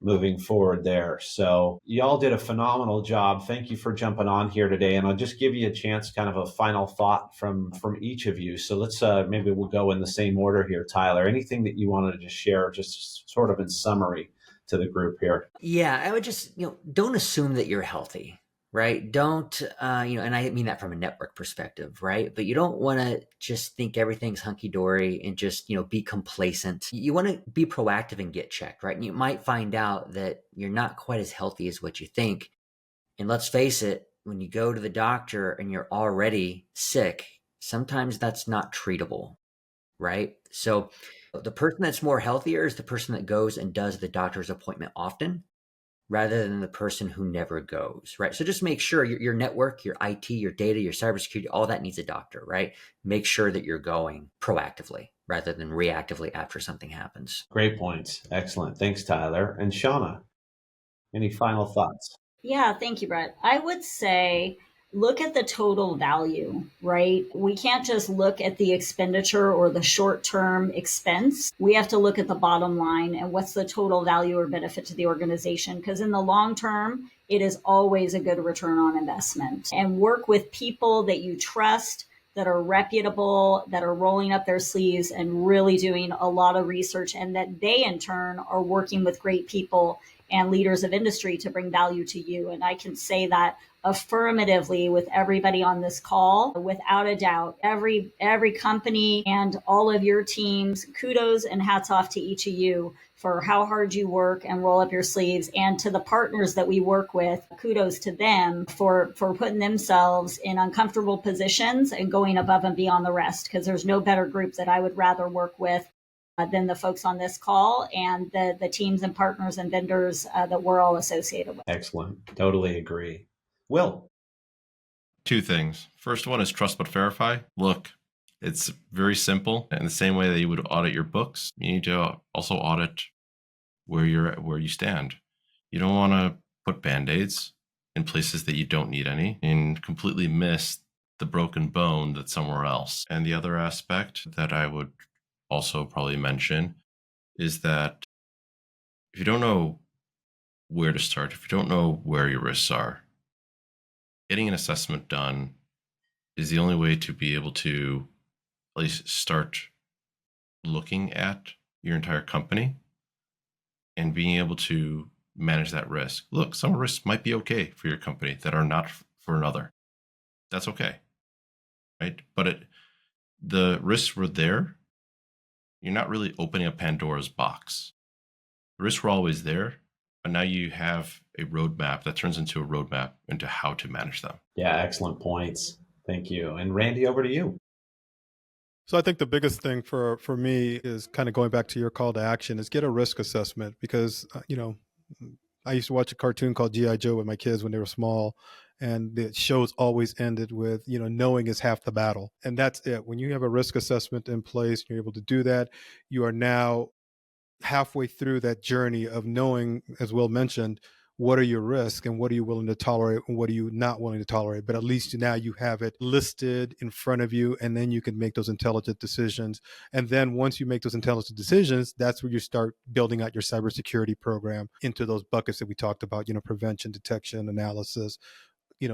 moving forward there. So y'all did a phenomenal job. Thank you for jumping on here today. And I'll just give you a chance, kind of a final thought from each of you. So let's maybe we'll go in the same order here. Tyler, anything that you wanted to just share, just sort of in summary to the group here? Yeah, I would just, don't assume that you're healthy, right? Don't, and I mean that from a network perspective, right? But you don't want to just think everything's hunky dory and just, be complacent. You want to be proactive and get checked, right? And you might find out that you're not quite as healthy as what you think. And let's face it, when you go to the doctor and you're already sick, sometimes that's not treatable, right? So the person that's more healthier is the person that goes and does the doctor's appointment often, rather than the person who never goes, right? So just make sure your network, your IT, your data, your cybersecurity, all that needs a doctor, right? Make sure that you're going proactively rather than reactively after something happens. Great points. Excellent. Thanks, Tyler. And Shauna, any final thoughts? Yeah, thank you, Brett. I would say look at the total value, right? We can't just look at the expenditure or the short term expense. We have to look at the bottom line and what's the total value or benefit to the organization. Because in the long term, it is always a good return on investment. And work with people that you trust, that are reputable, that are rolling up their sleeves and really doing a lot of research, and that they in turn are working with great people and leaders of industry to bring value to you. And I can say that affirmatively with everybody on this call, without a doubt. Every company and all of your teams, kudos and hats off to each of you for how hard you work and roll up your sleeves. And to the partners that we work with, kudos to them for putting themselves in uncomfortable positions and going above and beyond the rest, because there's no better group that I would rather work with than the folks on this call and the teams and partners and vendors that we're all associated with. Excellent. Totally agree. Will? Two things. First one is trust but verify. Look, it's very simple. In the same way that you would audit your books, you need to also audit where you stand. You don't want to put band-aids in places that you don't need any and completely miss the broken bone that's somewhere else. And the other aspect that I would also probably mention is that if you don't know where to start, if you don't know where your risks are, getting an assessment done is the only way to be able to at least start looking at your entire company and being able to manage that risk. Look, some risks might be okay for your company that are not for another. That's okay, right? But the risks were there. You're not really opening a Pandora's box. The risks were always there, but now you have a roadmap that turns into a roadmap into how to manage them. Yeah, excellent points. Thank you. And Randy, over to you. So I think the biggest thing for me is kind of going back to your call to action is get a risk assessment, because, I used to watch a cartoon called G.I. Joe with my kids when they were small, and the shows always ended with, knowing is half the battle. And that's it. When you have a risk assessment in place, you're able to do that. You are now halfway through that journey of knowing, as Will mentioned, what are your risks and what are you willing to tolerate and what are you not willing to tolerate. But at least now you have it listed in front of you, and then you can make those intelligent decisions. And then once you make those intelligent decisions, that's where you start building out your cybersecurity program into those buckets that we talked about, prevention, detection, analysis,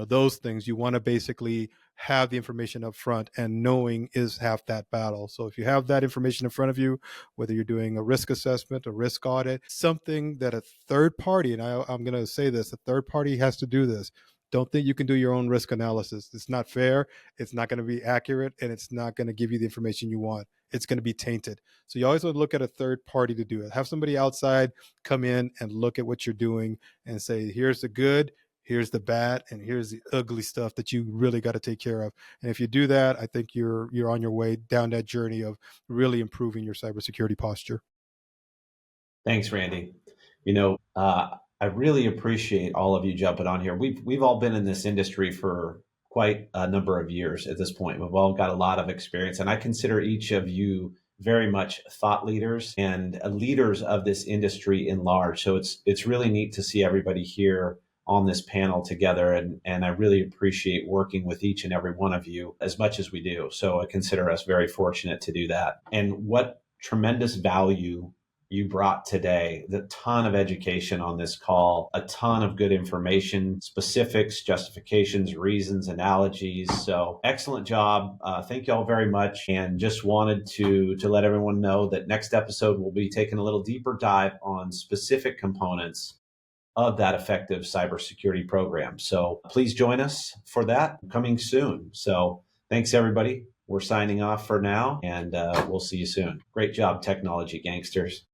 those things. You want to basically have the information up front, and knowing is half that battle. So if you have that information in front of you, whether you're doing a risk assessment, a risk audit, something that a third party, and I'm going to say this, a third party has to do this. Don't think you can do your own risk analysis. It's not fair. It's not going to be accurate, and it's not going to give you the information you want. it's going to be tainted. So you always want to look at a third party to do it. Have somebody outside come in and look at what you're doing and say, here's the good, here's the bad, and here's the ugly stuff that you really got to take care of. And if you do that, I think you're on your way down that journey of really improving your cybersecurity posture. Thanks, Randy. I really appreciate all of you jumping on here. We've all been in this industry for quite a number of years at this point. We've all got a lot of experience, and I consider each of you very much thought leaders and leaders of this industry in large. So it's really neat to see everybody here on this panel together, and I really appreciate working with each and every one of you as much as we do. So I consider us very fortunate to do that. And what tremendous value you brought today, the ton of education on this call, a ton of good information, specifics, justifications, reasons, analogies. So excellent job. Thank you all very much. And just wanted to let everyone know that next episode we'll be taking a little deeper dive on specific components of that effective cybersecurity program. So please join us for that coming soon. So thanks, everybody. We're signing off for now, and we'll see you soon. Great job, technology gangsters.